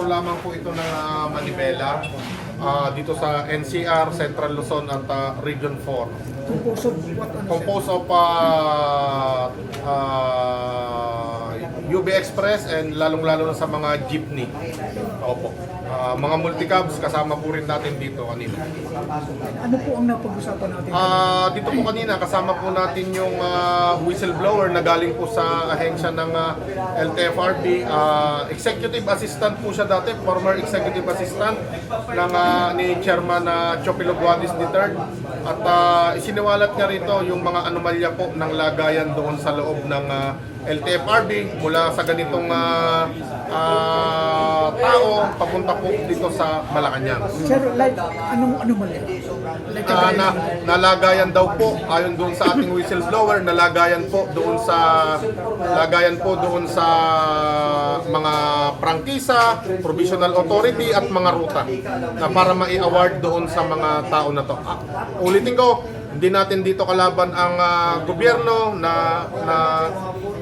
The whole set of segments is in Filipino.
lamang po ito ng Manibela dito sa NCR, Central Luzon at Region 4. Composed of UB Express and lalong-lalo na sa mga jeepney. Opo. Mga multicabs kasama po rin natin dito kanina. Ano po ang napag-usapan natin? Dito po kanina kasama po natin yung whistleblower na galing po sa ahensya ng LTFRB. Executive assistant po siya dati, former executive assistant ng ni Chairman Chopilo Guadis III. At isiniwalat niya rito yung mga anomalya po ng lagayan doon sa loob ng LTFRB mula sa ganitong tao papunta po dito sa Malacanang. Sir, like, anong mali? Like, Nalagayan daw po ayon doon sa ating whistleblower, nalagayan po doon sa mga prangkisa, provisional authority at mga ruta na para mai-award doon sa mga tao na to. Ulitin ko, hindi natin dito kalaban ang gobyerno na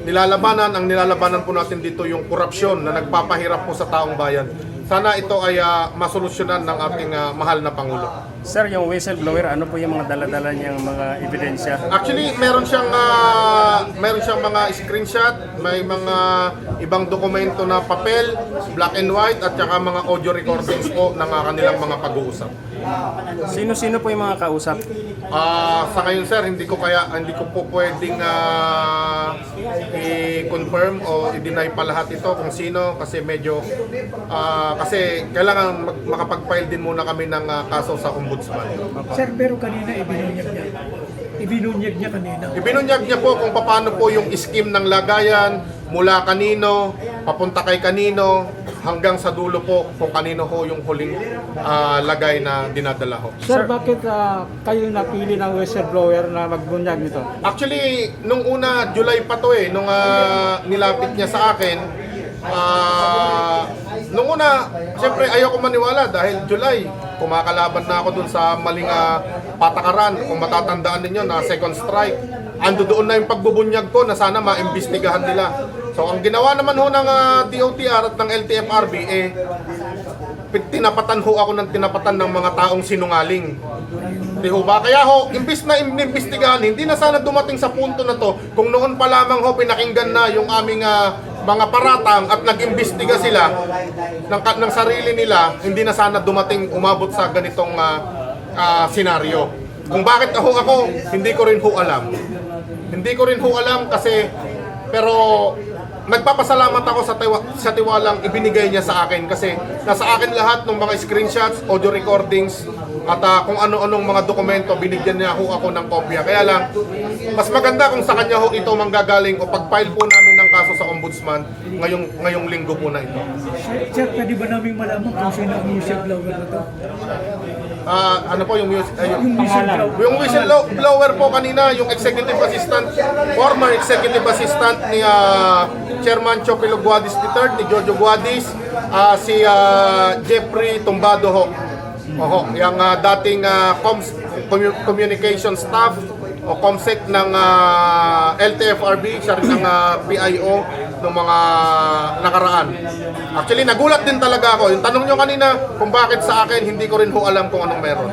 nilalabanan. Ang nilalabanan po natin dito yung korupsyon na nagpapahirap po sa taong bayan. Sana ito ay masolusyonan ng ating mahal na Pangulo. Sir, yung whistleblower, ano po yung mga dala-dala niyang mga ebidensya? Actually, meron siyang mga screenshot, may mga ibang dokumento na papel, black and white, at saka mga audio recordings po ng kanilang mga pag-uusap. Sino-sino po yung mga kausap? Sa ngayon sir, hindi ko po pwedeng i-confirm o i-deny pa lahat ito kung sino kasi medyo kasi kailangan makapag-file din muna kami ng kaso sa ombudsman. Sir, pero kanina ibinunyag niya kanina. Ibinunyag niya po kung paano po yung scheme ng lagayan mula kanino, papunta kay kanino, hanggang sa dulo po kung kanino ho yung huling lagay na dinadala ho. Sir, bakit kayo napili ng whistleblower na magbunyag nito? Actually, nung una, July pa to nung nilapit niya sa akin, nung una, siyempre ayoko maniwala dahil July, kumakalaban na ako dun sa maling patakaran. Kung matatandaan ninyo na second strike, ando doon na yung pagbubunyag ko na sana maimbestigahan nila. So ang ginawa naman ho ng DOTR at ng LTFRB, tinapatan ho ako ng tinapatan ng mga taong sinungaling. Di ho ba? Kaya ho, imbis na inimbestigahan, hindi na sana dumating sa punto na to kung noon pa lamang ho pinakinggan na yung aming mga paratang at nag-imbestiga sila ng sarili nila, hindi na sana dumating umabot sa ganitong senaryo. Kung bakit ako, hindi ko rin ho alam. Hindi ko rin ho alam kasi, pero nagpapasalamat ako sa tiwalang ibinigay niya sa akin kasi nasa akin lahat ng mga screenshots, audio recordings at kung ano-anong mga dokumento, binigyan niya ho ako ng kopya. Kaya lang, mas maganda kung sa kanya ho ito manggagaling o pag-file po namin ng kaso sa ombudsman ngayong linggo po na ito. Sir, pwede ba namin malaman kung sino ang whistleblower na to? Ano po yung Whistleblower. yung whistleblower po kanina, yung executive assistant, former executive assistant ni Chairman Chopilo Guadis III, ni Jojo Guadis, si Jeffrey Tumbado ho. Yung dating communication staff o COMSEC ng LTFRB, siya rin ng PIO ng mga nakaraan. Actually, nagulat din talaga ako. Yung tanong nyo kanina kung bakit sa akin, hindi ko rin ho alam kung anong meron.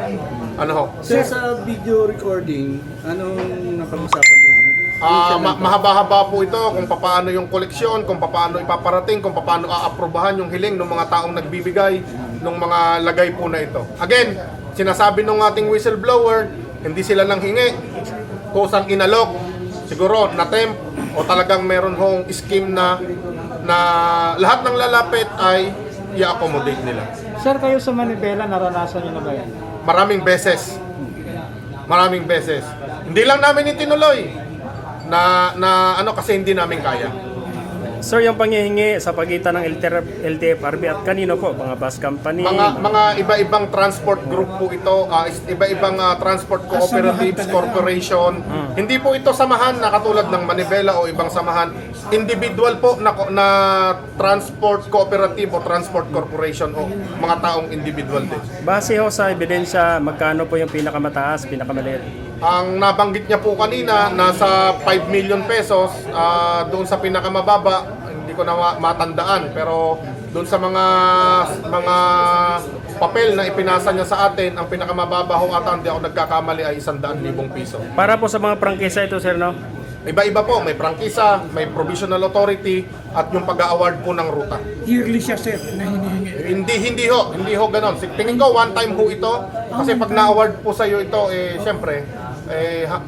Ano ho? Sir, sa video recording, anong napag-usapan doon? Mahaba-haba po ito kung paano yung koleksyon, kung paano ipaparating, kung paano aaprobahan yung hiling ng mga taong nagbibigay ng mga lagay po na ito. Again, sinasabi ng ating whistleblower, hindi sila nang hingi, kusang inalok, siguro na-temp o talagang meron hong scheme na lahat ng lalapit ay i-accommodate nila. Sir, kayo sa Manibela, naranasan niyo na ba yan? Maraming beses. Maraming beses. Hindi lang namin itinuloy na kasi hindi namin kaya. Sir, yung panghihingi sa pagitan ng LTFRB at kanino po? Mga bus company? Mga iba-ibang transport group po ito, iba-ibang transport cooperatives, corporation. Hindi po ito samahan na katulad ng Manibela o ibang samahan. Individual po na transport cooperative o transport corporation o mga taong individual din. Base ho sa ebidensya, magkano po yung pinakamataas, pinakamaliit? Ang nabanggit niya po kanina, nasa 5 million pesos, doon sa pinakamababa, hindi ko na matandaan, pero doon sa mga papel na ipinasa niya sa atin, ang pinakamababa ho ata, hindi ako nagkakamali, ay 100,000 piso. Para po sa mga prangkisa ito, sir, no? Iba-iba po, may prangkisa, may provisional authority, at yung pag-award po ng ruta. Yearly siya, sir, na hinihingi. Hindi ho ganon. Tingin ko one time ho ito, kasi pag na-award po sa iyo ito, syempre,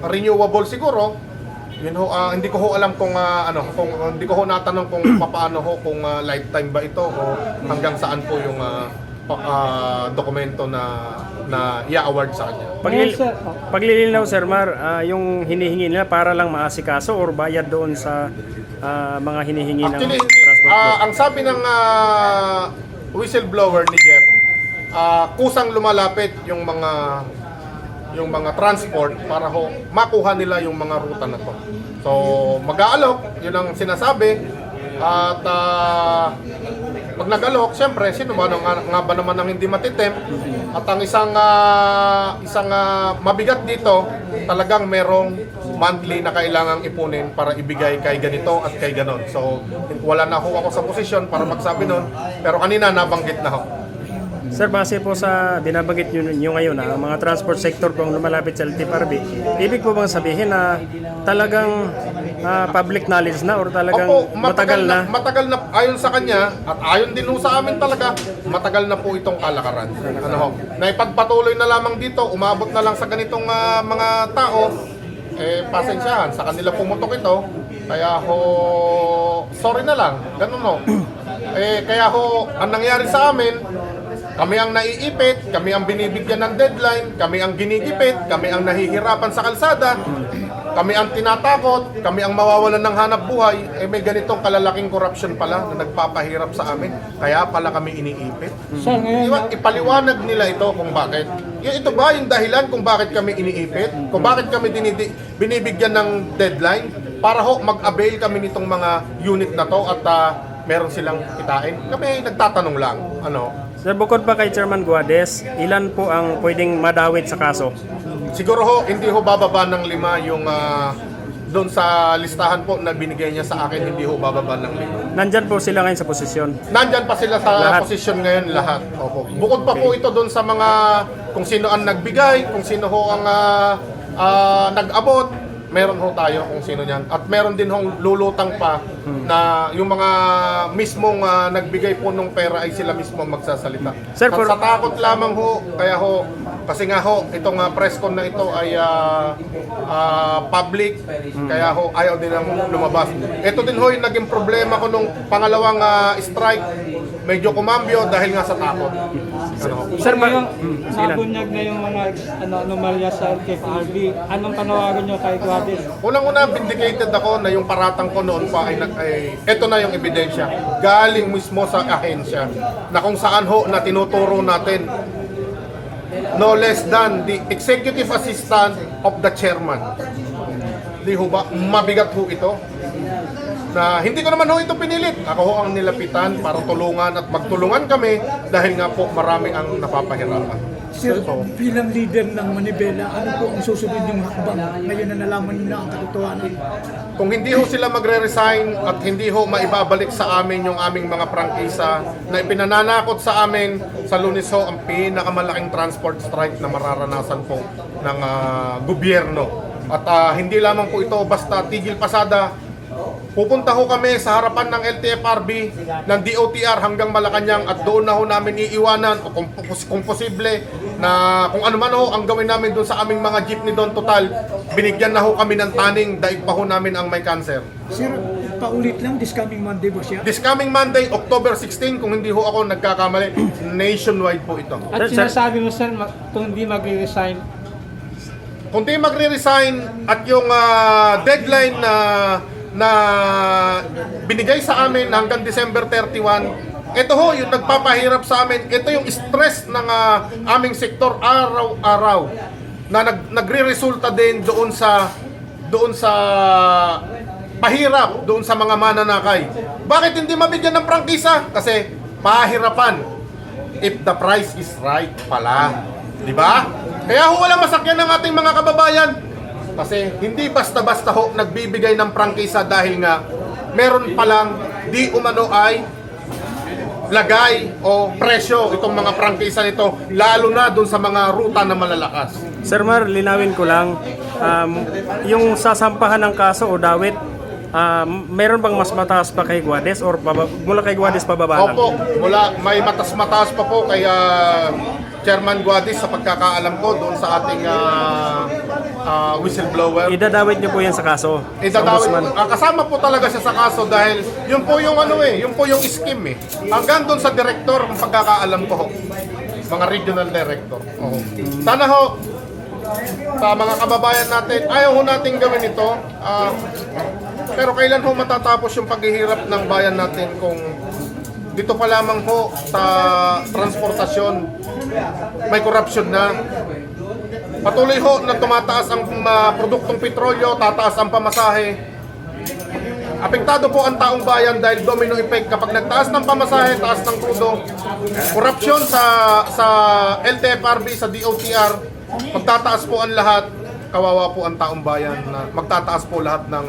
renewable siguro. Yun ho, hindi ko ho alam kung hindi ko ho natanong kung paano ho, kung lifetime ba ito o hanggang saan po yung dokumento na i-award sa kanya. Paglilinaw, Sir Mar, yung hinihingi nila para lang maasikaso or bayad doon sa mga hinihingi ng Actually, transport board? ang sabi ng whistleblower ni Jeff, kusang lumalapit yung mga transport para ho makuha nila yung mga ruta na to. So, mag-aalok, yun ang sinasabi. At pag nag-alok, siyempre, sino ba nga ba naman ang hindi matitem? At ang isang mabigat dito, talagang merong monthly na kailangang ipunin para ibigay kay ganito at kay ganon. So, wala na ho ako sa posisyon para magsabi nun, pero kanina nabanggit na ho. Sir, base po sa binabanggit nyo ngayon na mga transport sector po ang lumalapit sa LTFRB, ibig po bang sabihin na talagang public knowledge na or talagang Opo, matagal na? Matagal na, ayon sa kanya, at ayon din ho sa amin talaga, matagal na po itong kalakaran. Ano ho, na ipagpatuloy na lamang dito, umabot na lang sa ganitong mga tao, pasensyahan, sa kanila pumutok ito, kaya ho, sorry na lang, ganun ho. Kaya ho, ang nangyari sa amin, kami ang naiipit, kami ang binibigyan ng deadline, kami ang ginigipit, kami ang nahihirapan sa kalsada, kami ang tinatakot, kami ang mawawalan ng hanap buhay, may ganitong kalalaking corruption pala na nagpapahirap sa amin, kaya pala kami iniipit. Sir, ngayon, Ipaliwanag nila ito kung bakit. Ito ba yung dahilan kung bakit kami iniipit? Kung bakit kami binibigyan ng deadline? Para ho mag-avail kami nitong mga unit na to at meron silang kitain? Kami nagtatanong lang. Sir, bukod pa kay Chairman Guades, ilan po ang pwedeng madawit sa kaso? Siguro ho, hindi ho bababa ng 5 yung doon sa listahan po na binigay niya sa akin, hindi ho bababa ng 5. Nandyan po sila ngayon sa posisyon. Nandyan pa sila sa Lahat. posisyon ngayon lahat. Opo. Bukod pa po ito doon sa mga kung sino ang nagbigay, kung sino ho ang nag-abot, meron ho tayo kung sino niyan. At meron din hong lulutang pa na yung mga mismong nagbigay po ng pera ay sila mismo magsasalita. Sir, At sa takot lamang ho, kaya ho, kasi nga ho, itong press con na ito ay public, kaya ho, ayaw din ang lumabas. Ito din ho yung naging problema ko nung pangalawang strike, medyo kumambyo dahil nga sa takot. Sir, ngayon, nabunyag na yung mga anomalya sa LTFRB. Anong panawagan nyo kay Guades? Unang-una, vindicated ako na yung paratang ko noon pa ay eto na yung ebidensya. Galing mismo sa ahensya na kung saan ho na tinuturo natin no less than the executive assistant of the chairman. Di ho ba? Mabigat ho ito. Na hindi ko naman ho ito pinilit. Ako ho ang nilapitan para tulungan at magtulungan kami dahil nga po marami ang napapahirapan. Sir, bilang leader ng Manibela, ano po ang susunod yung hakbang ngayon na nalaman nyo na ang katotohanan? Kung hindi ho sila magre-resign at hindi ho maibabalik sa amin yung aming mga prangkisa na ipinananakot sa amin, sa Lunes ho ang pinakamalaking transport strike na mararanasan po ng gobyerno. At hindi lamang po ito basta tigil pasada. Pupunta ho kami sa harapan ng LTFRB, ng DOTR hanggang Malacanang at doon na ho namin iiwanan o kung posible na kung ano man ho ang gawin namin doon sa aming mga jeepney doon total, binigyan na ho kami ng taning, daig pa ho namin ang may cancer. Sir, paulit lang, this coming Monday ba siya? This coming Monday, October 16, kung hindi ho ako nagkakamali, nationwide po ito. At sinasabi mo, sir, kung hindi mag-resign, Kung di magre-resign at yung deadline na binigay sa amin hanggang December 31, ito ho yung nagpapahirap sa amin. Ito yung stress ng aming sektor araw-araw na nagre-resulta din doon sa pahirap doon sa mga mananakay. Bakit hindi mabigyan ng prangkisa? Kasi pahirapan. If the price is right pala. Di ba? Kaya ho walang masakyan ng ating mga kababayan. Kasi hindi basta-basta ho nagbibigay ng prangkisa dahil nga meron palang di umano ay lagay o presyo itong mga prangkisa nito, lalo na doon sa mga ruta na malalakas. Sir Mar, linawin ko lang, yung sasampahan ng kaso o dawit, meron bang mas mataas pa kay Guades or mula kay Guades pababa lang? Opo, may mataas pa po kay Chairman Guades sa pagkakaalam ko doon sa ating whistleblower. Idadawit niyo po yan sa kaso? Idadawit, Sa ombudsman? kasama po talaga siya sa kaso dahil yun po yung yun po yung scheme eh. Hanggang doon sa director, ang pagkakaalam ko ho, mga regional director. Oo. Sana ho, sa mga kababayan natin, ayaw ho natin gawin ito. Pero kailan ho matatapos yung paghihirap ng bayan natin kung dito pa lamang ho sa transportasyon may korupsyon na. Patuloy ho na tumataas ang produktong petrolyo, tataas ang pamasahe. Apektado po ang taong bayan dahil domino effect. Kapag nagtaas ng pamasahe, taas ng krudo, korupsyon sa LTFRB, sa DOTR, magtataas po ang lahat, kawawa po ang taong bayan na magtataas po lahat ng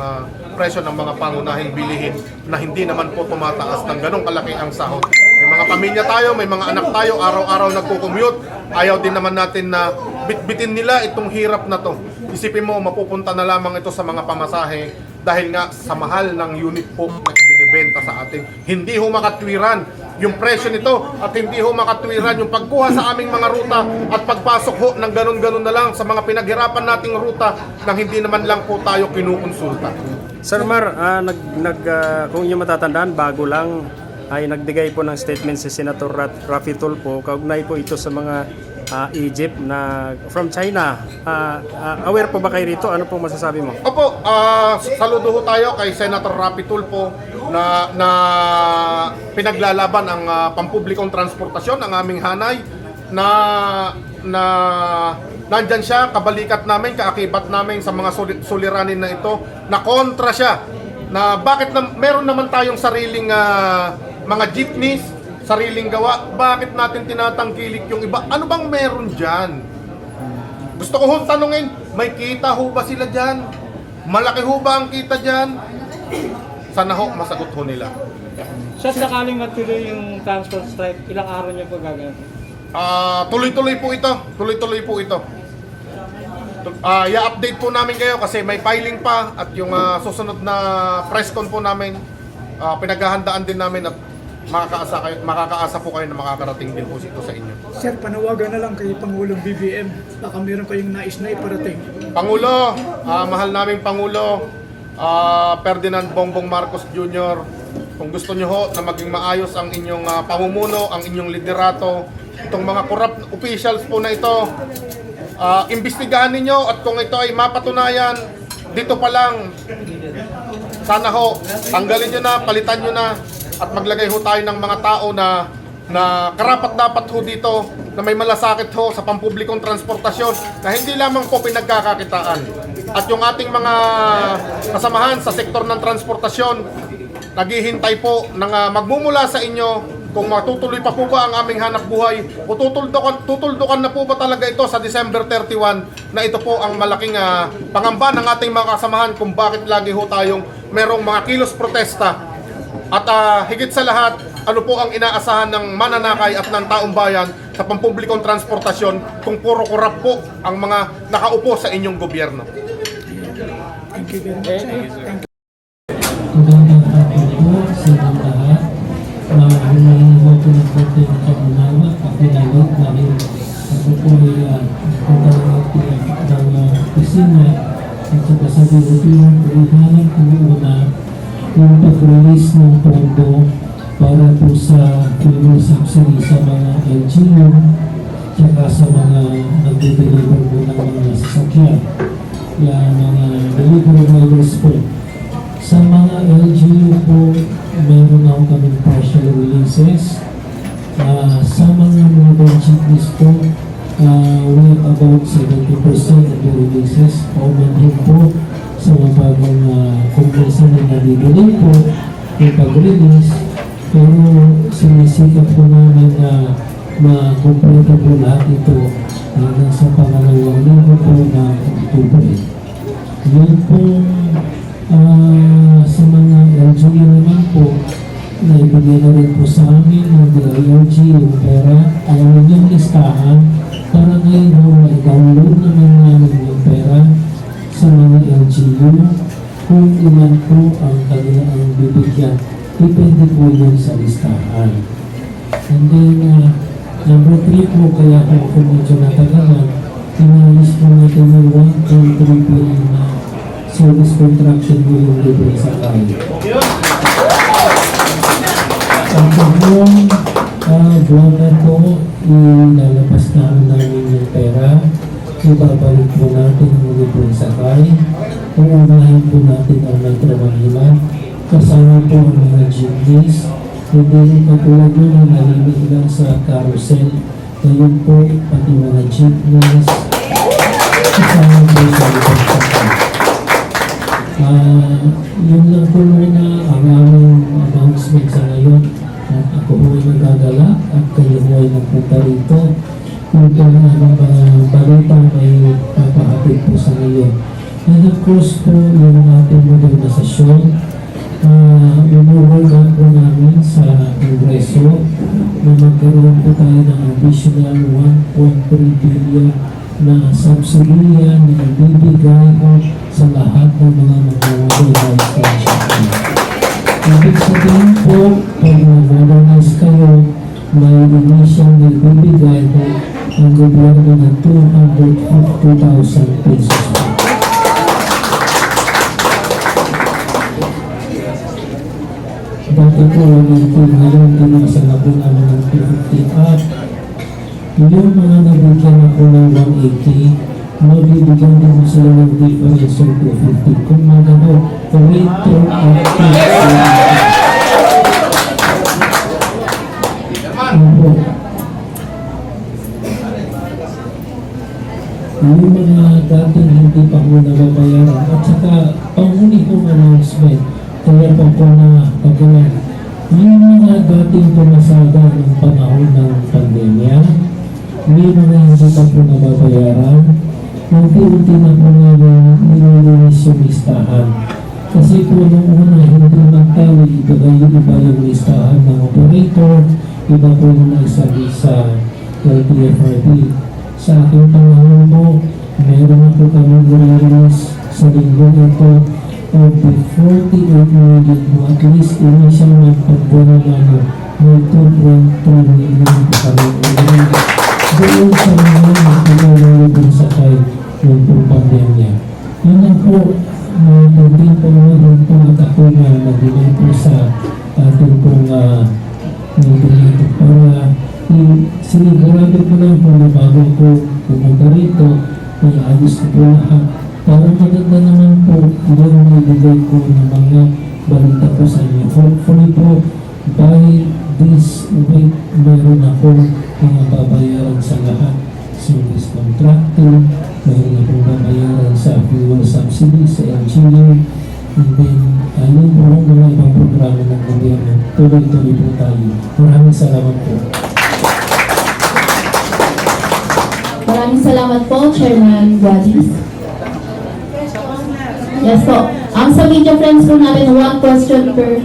presyo ng mga pangunahing bilihin na hindi naman po tumataas ng ganong kalaki ang sahod. May mga pamilya tayo, may mga anak tayo, araw-araw nagko-commute. Ayaw din naman natin na bitbitin nila itong hirap na to. Isipin mo, mapupunta na lamang ito sa mga pamasahe dahil nga sa mahal ng unit po na binibenta sa atin. Hindi ho makatwiran yung presyo nito at hindi ho makatwiran yung pagkuha sa aming mga ruta at pagpasok ho ng ganun-ganun na lang sa mga pinaghirapan nating ruta nang hindi naman lang po tayo kinukonsulta. Sir Mar, kung yung matatandaan, bago lang ay nagbigay po ng statement si Senator Raffy Tulfo, kaugnay po ito sa mga Egypt na from China. Aware po ba kayo rito? Ano po masasabi mo? Opo, saludo ho tayo kay Senator Raffy Tulfo na pinaglalaban ang pampublikong transportasyon, ang aming hanay na nandyan siya, kabalikat namin, kaakibat namin sa mga suliranin na ito, na kontra siya, na bakit meron naman tayong sariling mga jeepneys, sariling gawa, bakit natin tinatangkilik yung iba? Ano bang meron dyan? Gusto ko hong tanungin, may kita ho ba sila dyan? Malaki ho ba ang kita dyan? Sana ho, masagot ho nila. Sa sakaling matuloy yung transport strike, ilang araw niyo po gagawin? Tuloy-tuloy po ito. Tuloy-tuloy po ito. I-update po namin kayo kasi may filing pa at yung susunod na press con po namin, pinaghahandaan din namin at makakaasa po kayo na makakarating din po ito sa inyo. Sir, panawagan na lang kay Pangulong BBM. Baka meron kayong nais na iparating. Pangulo, mahal naming Pangulo, Ferdinand Bongbong Marcos Jr., kung gusto nyo ho na maging maayos ang inyong pamumuno, ang inyong liderato, itong mga corrupt officials po na ito, imbestigahan ninyo at kung ito ay mapatunayan, dito pa lang, sana ho, tanggalin nyo na, palitan nyo na, at maglagay ho tayo ng mga tao na karapat-dapat ho dito, na may malasakit ho sa pampublikong transportasyon, na hindi lamang po pinagkakakitaan. At yung ating mga kasamahan sa sektor ng transportasyon, naghihintay po ng magmumula sa inyo kung matutuloy pa po ba ang aming hanap buhay o tutuldukan na po ba talaga ito sa December 31 na ito po ang malaking pangamba ng ating mga kasamahan kung bakit lagi ho tayong merong mga kilos protesta at higit sa lahat ano po ang inaasahan ng mananakay at ng taong bayan sa pampublikong transportasyon kung puro korap po ang mga nakaupo sa inyong gobyerno. Thank you very much. Thank you. Magandang hapon po sa mga lahat. Humingi po ng konti ng kamunawa at pinalog dahil ako po ay punta ng opisina at saka sa European Pilihanan kumuuna yung pag-release ng pondo para po sa fuel subsidy sa mga LGU saka sa mga nagde-deliver po ng mga sasakyan. Yung mga delivery drivers po. Sa mga LGU po, meron na kaming partial releases. Sa mga mobile jeepneys po, we have about 70% of the releases. Pauman din po sa mga bagong kumpresa na nadidelay po yung pag-release. Pero sinisikap po namin na makumpleto po lahat ito hanggang sa pangalawang linggo po na Oktubre. Yun po sa mga LGU naman po, naibigay na rin po sa amin ng DILG yung pera, ang inyong listahan para ngayon ho i-download naman namin yung pera sa mga LGU kung ilan po ang kanilang bibigyan. Depende po yun sa listahan. And then, number 3 po, kaya ako medyo natagalan, inalis po natin yung 1.3 billion na service contraction mo yung libre sa kayo. Ang buong buwan na po, ilalabas namin yung pera, ibabalik po natin yung libre sa kayo, uunahin po natin ang nagtrabahilan, kasama po ang mga jeepneys, hindi rin katulad nyo na nalimit lang sa carousel, ngayon po pati mga jeepneys, kasama po sa libre sa kayo. Yun lang po muna ang aming announcement sa ngayon. At ako po ay nagdadala at kayo po ay nagpunta rito. Kung ito ang aming balita may papahatid po sa ngayon. And of course po, yung ating modernisasyon, inuwagan po namin sa Kongreso na magkaroon po tayo ng additional 1.3 billion na subsidiya na ibibigay po sa lahat ng mga mag-modernize construction. Ibig sabihin po, pag mag-modernize kayo, may initial na ibibigay po ang gobyerno ng 250,000 pesos po. Dati po, ngayon tinasala po namin ng 250 at yung mga nabigyan ako ng 180, mabibigyan din sila ng difference of 250. Kung magano, rate at yung mga dating hindi pa po nababayaran at saka panghuli pong announcement, kaya pa po na pagkawan. Yung mga dating pumasada ng panahon ng pandemya, may mga hindi pa po nababayaran, unti-unti na po nililinis yung listahan. Kasi po nung una, hindi magtawi, iba yung listahan ng operator, iba po yung nagsabi sa LTFRB. Sa aking panahon po, meron ako kami nililinis sa linggo ito of the 48 million po, at least initial ng pagbuno namin, may 2.3 million po kami nililinis. Doon sa mga nagpapalawin sa kayo yung pong pandemya. Yun lang po, naging po rin po at ako na naging po sa ating pong meeting ito para sinigurado ko lang po na bago ko pumunta rito, may ayos ko po lahat. Para maganda naman po, yung nabigay ko ng mga balita po sa inyo. Hopefully po, by this week, meron ako mga babayaran sa lahat. Service contracting, meron na po babayaran sa fuel subsidy, sa LGU, and then, ayun po ang mga ibang programa ng gobyerno. Tuloy-tuloy po tayo. Maraming salamat po. Maraming salamat po, Chairman Guadis. Yes po. Ang sa media friends po natin, one question per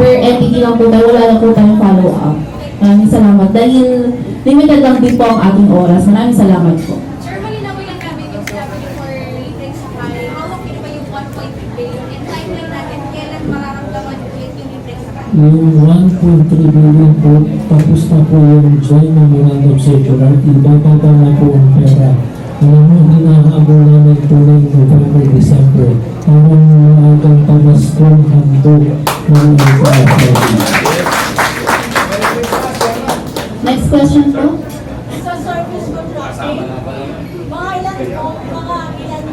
entity lang po tayo. Wala na po tayong follow-up. Maraming salamat. Dahil limited lang din po ang ating oras. Maraming salamat po. Sir, malinaw lang namin yung sinabi niyo for libre sakay. Hawak niyo ba yung 1.3 billion? And timeline natin, kailan mararamdaman ulit yung libre sakay? Yung 1.3 billion po, tapos na po yung joint memorandum circular, ibababa na po ang pera. Alam mo, hinahabol namin tuloy November, December. Parang maagang pamaskong handog ng LTFRB. Next question po. Sa service contracting, mga ilan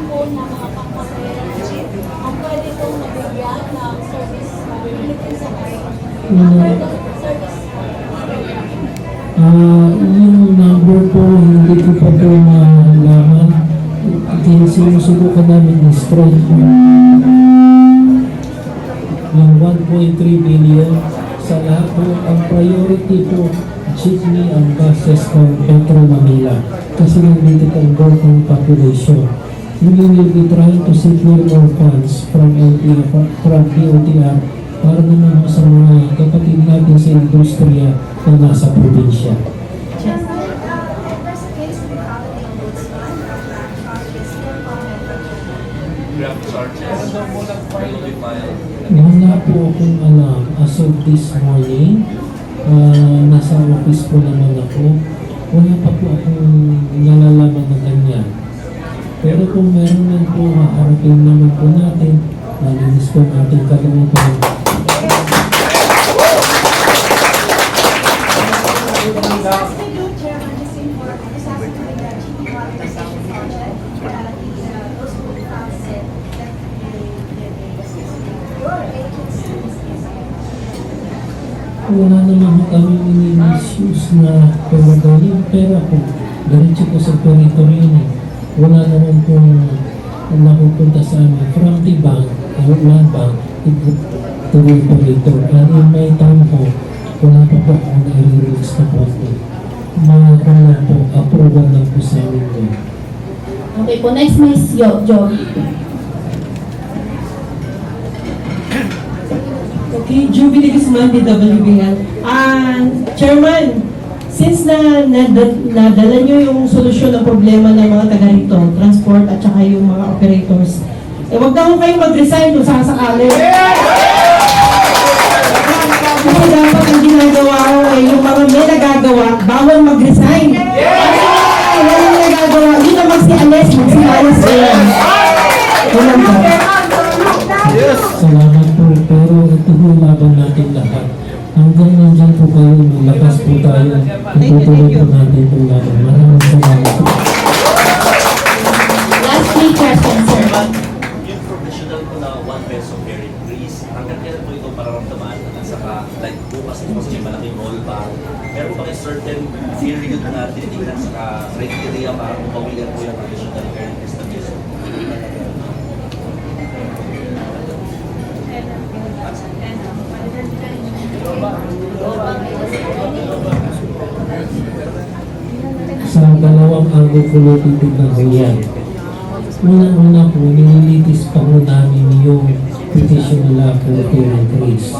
po na mga pangkapirangship ang pwede pong mabigyan ng service libre sakay? After the service Yung number po, hindi ko pa po malaman. Sinusubukan namin i-strike po yung 1.3 billion sa lahat po. Ang priority po, jeepney ang buses ng Metro Manila kasi nandito ang working population. We will be trying to secure more funds from DOTR para naman po sa mga kapatid natin sa industriya na nasa probinsya. Wala po akong alam. As of this morning, nasa office po naman ako. Wala pa po akong nalalaman na ganyan. Pero kung meron man po, haharapin naman po natin, malinis po ang ating kalooban. Wala naman kami ini-issues na pera yung pera ko. Diretso ko sa teritoryo niya. Wala naman pong napupunta sa amin from the bank, land bank, to the operator. And in my time po, wala pa po akong nai-release na po. Mga lang po, approval lang po sa amin doon. Okay po, next Miss Job. Okay, Jubilee Guzman, DWBL. Chairman, since nadala nyo yung solusyon ng problema ng mga taga rito, transport at saka yung mga operators, wag na kayong mag-resign kung sasakali. Kasi dapat ang ginagawa ko yung mga may nagagawa, bawal mag-resign. Kasi walang nagagawa, yun ang magsi-alis kayo. Walang ba? Salamat po, pero ito po laban natin lahat. Hanggang nandiyan po kayo, malakas po tayo. Itutuloy po natin po laban. Maraming salamat po. Last three questions, sir. Yung professional ko na 1 peso per increase, hanggang kailan po ito pararamdaman at saka like bukas ito kasi may malaking roll bar. Meron pa kayo certain period na tinitignan sa criteria para kung pawilan po yung professional per increase na peso. Sa dalawang anggo ko titignan ko yan. Unang-una po, nililitis pa po namin yung petition nila for fair increase.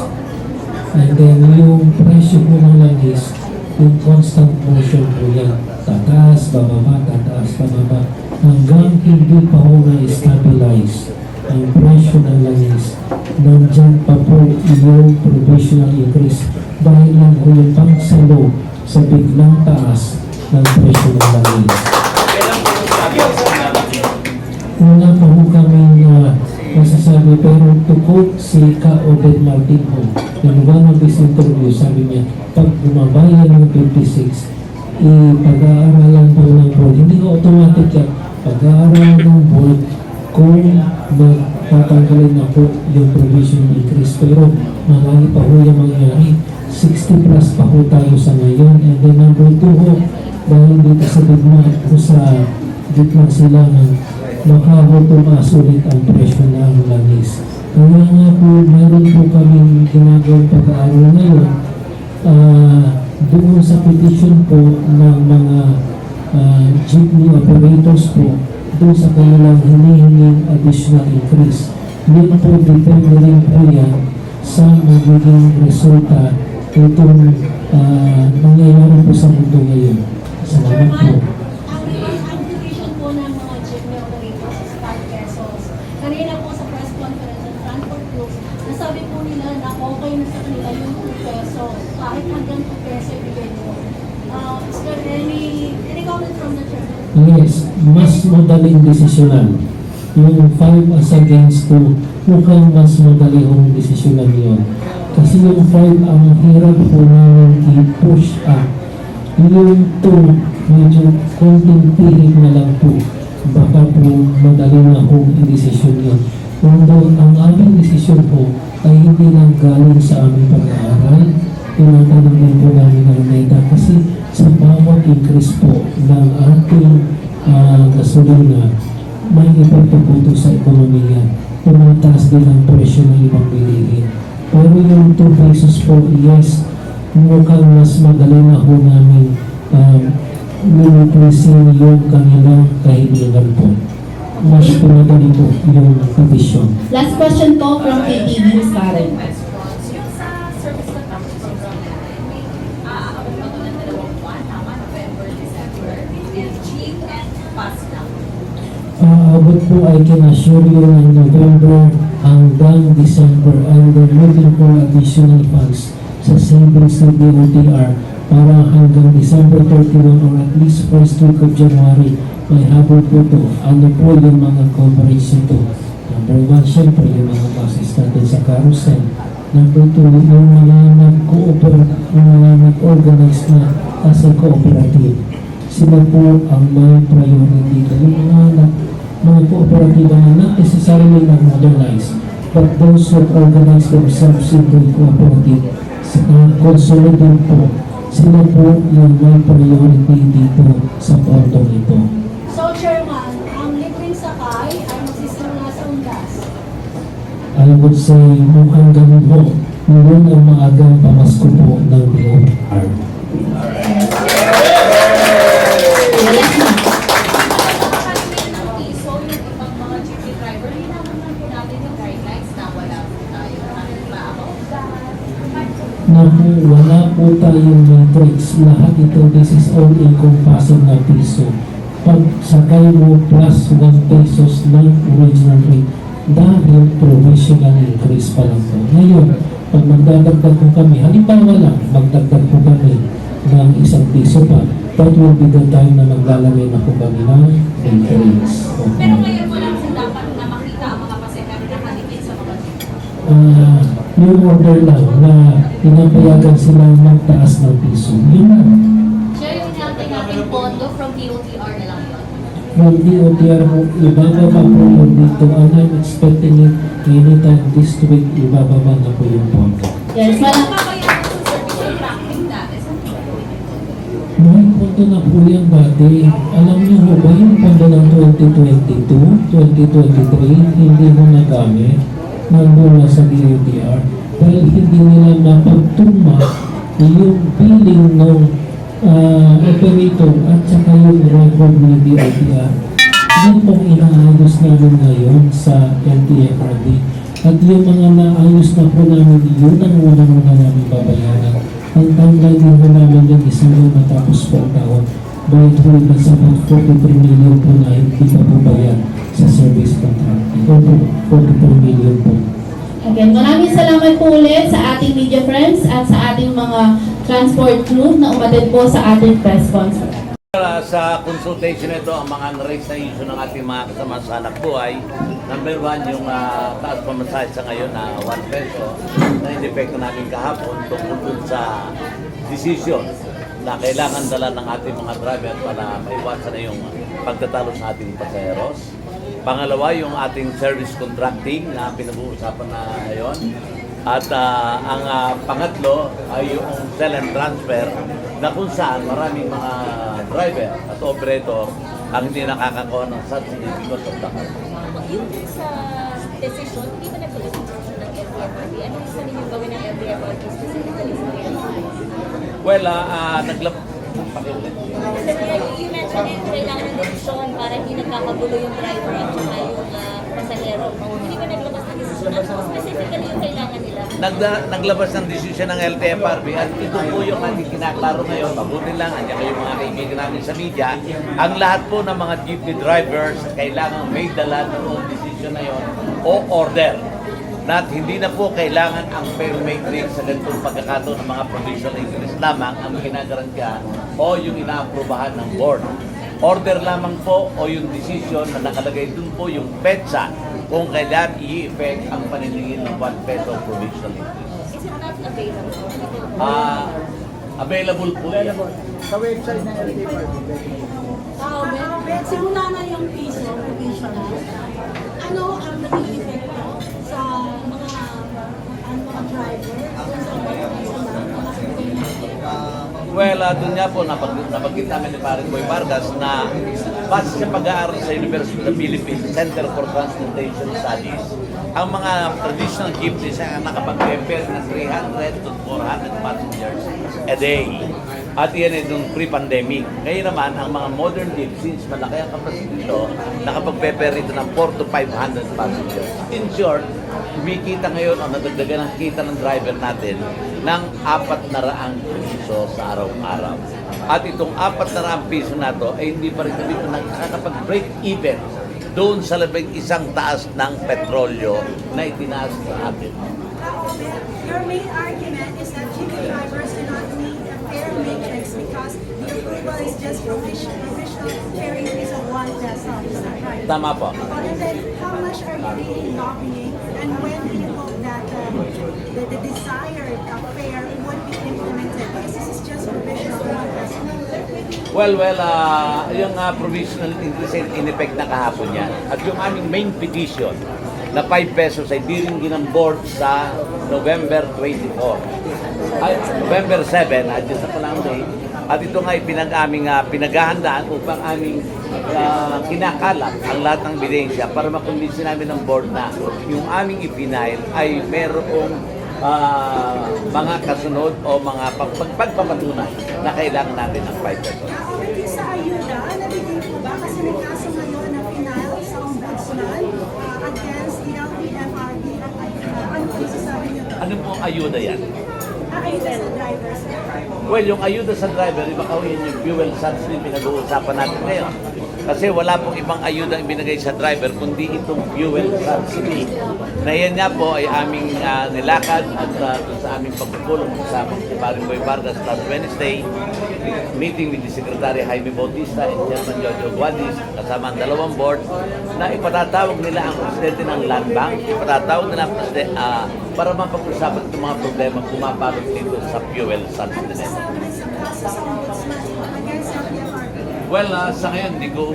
And then yung presyo po ng langis, yung constant motion po yan. Tataas, bababa, tataas, bababa. Hanggang hindi pa po na-stabilize ang presyo ng langis. Nandyan pa po yung provisional increase dahil lang po yung pangsalo sa biglang taas ng presyo ng langis. Kailan po yung sabi ang sinabi? Una pa po kami na masasabi, pero to quote si Ka Obed Martin po, in one of his interviews, sabi niya, pag bumabayan ng 56, pag-aaralan po ng board, hindi ko automatic yan, pag-aaralan ng board kung tatanggalin na po yung provision increase, pero marami pa po yung mangyari. 60 plus pa po tayo sa ngayon. And then number 2 ho, dahil dito sa gitna sila ng makahutumas ulit ang presyo ng langis. Kaya nga po, meron po kaming ginagawang pag-aaral ngayon doon sa petition po ng mga jeepney operators po doon sa kanilang hinihinging additional increase. Yun po, depende rin po yan sa magiging resulta itong nangyayari po sa mundo ngayon. Salamat po. Ang division po ng mga jeepney operators is 5 pesos. Kanina po sa press conference ng Transport Group, nasabi po nila na okay na sa kanila yung 2 pesos. Kahit hanggang 2 pesos ibigay nyo. Is there any comment from the chairman? Yes, mas madaling desisyonan. Yung 5 as against 2, mukhang mas madali yung desisyonan yun. Kasi yung 5 ang hirap po namin i-push up. Yung 2, medyo konting pihit na lang po. Baka po madali na po i-desisyon yun. Although ang aming desisyon po ay hindi lang galing sa aming pag-aaral, tinatanong din po namin ng NEDA kasi sa bawat increase po ng ating gasolina, may epekto po ito sa ekonomiya. Tumataas din ang presyo ng ibang bilihin. Pero yung 2 pesos po, yes, mukhang mas madali na ho namin limitin yung kanilang kahilingan po. Mas pinadali po yung petition. Last question po from KTV, Ms. Karen. Abot po ay kinasure yun ng November hanggang December and we're looking for additional funds sa savings ng DOTR para hanggang December 31 or at least first week of January may habol po to. Ano po yung mga coverage nito? Number 1, syempre yung mga buses natin sa carousel. Number 2, yung mga nag-organize na as a cooperative. Sila po ang may priority. Yung mga kooperatiba na not necessarily nag-modernize, but those who organize themselves into a cooperative, consolidate po, sila po yung may priority dito sa pontong ito. So, Chairman, ang libreng sakay ay magsisimula sa Undas. I would say, nung hanggang po, yun ang maagang pamasko po ng DOTR. Naku, wala po tayong matrix. Lahat ito, this is all encompassing na piso. Pag sakay mo plus 1 pesos ng original rate, dahil provisional increase pa lang po. Ngayon, pag magdadagdag po kami, halimbawa lang, magdagdag po kami ng 1 piso pa, that will be the time na maglalagay na po kami ng matrix. Okay. Pero ngayon mo lang dapat na makita ang mga pasahero na nakadikit sa mga Yung order lang na pinapayagan sila magtaas ng piso. Yun lang. Siya yung nating pondo from DOTR na lang yun. From DOTR po, ibababa po yun dito. And I'm expecting it anytime this week, ibababa na po yung pondo. Yes, May pondo na po yan dati. Alam niyo ho ba yung pondo ng 2022, 2023, hindi mo nagamit? Nandun sa DOTR dahil hindi nila mapagtuma yung billing ng operator at saka yung record ni DOTR. Yan pong inaayos namin ngayon sa LTFRB at yung mga naayos na po namin yun ang unang-una namin babayaran. Ang timeline din po namin yung isang matapos po ang taon. By it will be about 43 million po na hindi pa po bayan sa service contract. Ito po, 44 million po. Again, maraming salamat po ulit sa ating media friends at sa ating mga transport crew na umatid po sa ating press conference. Sa consultation ito, ang mga na-raise na issue ng ating mga kasama sa anak buhay, number 1, yung taas pamasahe sa ngayon na 1 peso na in-effecto namin kahapon tungkol dun sa decision na kailangan dala ng ating mga driver para maiwasan na yung pagtatalo sa ating pasaheros. Pangalawa, yung ating service contracting na pinag-uusapan na ngayon. At ang pangatlo ay yung sell and transfer na kung saan maraming mga driver at operator ang hindi nakakakuha ng subsidy because of the cost. Yung sa decision, hindi ba nag-decision ng LTFRB? Ano gusto ninyo gawin ng LTFRB specifically sa Well, you mentioned it, kailangan ng desisyon para hindi nagkakagulo yung driver at saka yung pasahero. Hindi ba naglabas ng desisyon? Ano specifically yung kailangan nila? Naglabas ng desisyon ng LTFRB at ito po yung ating kinaklaro ngayon. Mabuti lang, andyan kayo mga kaibigan namin sa media. Ang lahat po ng mga jeepney drivers kailangan may dala ng desisyon na yun o order. Na hindi na po kailangan ang fair matrix sa ganitong pagkakataon ng mga provisional increase lamang ang ginagarantiya o yung inaaprubahan ng board. Order lamang po o yung decision na nakalagay dun po yung petsa kung kailan i-effect ang paniningin ng 1 peso provisional increase. Is it not available? Available po yan. Sa website ng LTFRB. Simula na yung piso, provisional. Ano ang naging epekto sa mga driver? Well, doon nga po, nabanggit namin ni Paring Boy Vargas na base sa pag-aaral sa University of the Philippines Center for Transportation Studies, ang mga traditional jeepneys ay nakapag-prepare ng 300 to 400 passengers a day. At yan ay nung pre-pandemic. Ngayon naman, ang mga modern jeep, since malaki ang capacity nito, nakapag-prepare ito ng 400 to 500 passengers. In short, kumikita ngayon o nadagdagan ang kita ng driver natin ng 400 piso sa araw-araw. At itong 400 piso na to ay hindi pa rin kami nakakapag-break even doon sa labing isang taas ng petrolyo na itinaas sa atin. Your main argument is that jeepney drivers do not need a fair matrix because the approval is just provisional fair increase of 1 peso. Is that right? Tama po. And then, how much are you really lobbying, and when do you hope that the desired fare would be implemented? Because this is just provisional 1 peso. Well, yung provisional increase ay in effect na kahapon yan. At yung aming main petition na 5 pesos ay di rin ginambord sa November 24. Ay, November 7, adjust na pala ang date. At ito nga ay pinaghahandaan upang aming kinakalap ang lahat ng ebidensya para makumbinsi namin ng board na yung aming ipinail ay merong mga kasunod o mga pagpapatunay na kailangan natin ng 5 pesos. Already sa ayuda, nabigay po ba? Kasi may kaso ngayon na final sa ombudsman against the LTFRB at ayuda. Ano po sasabi niyo doon? Ano po ang ayuda yan? Ayuda sa drivers. Well, yung ayuda sa driver, iba yun yung fuel subsidy pinag-uusapan natin ngayon. Kasi wala pong ibang ayuda ang binigay sa driver kundi itong fuel subsidy. Na yan nga po ay aming nilakad at sa aming pagpupulong sa Paring Boy Vargas last Wednesday, meeting with the Secretary Jaime Bautista and Chairman Jojo Guadis kasama ang dalawang board na ipatatawag nila ang presidente ng Land Bank, ipatatawag nila ang presidente para mapag-usapan itong mga problema pumapalot dito sa fuel subsidy. Well, sa ngayon, hindi ko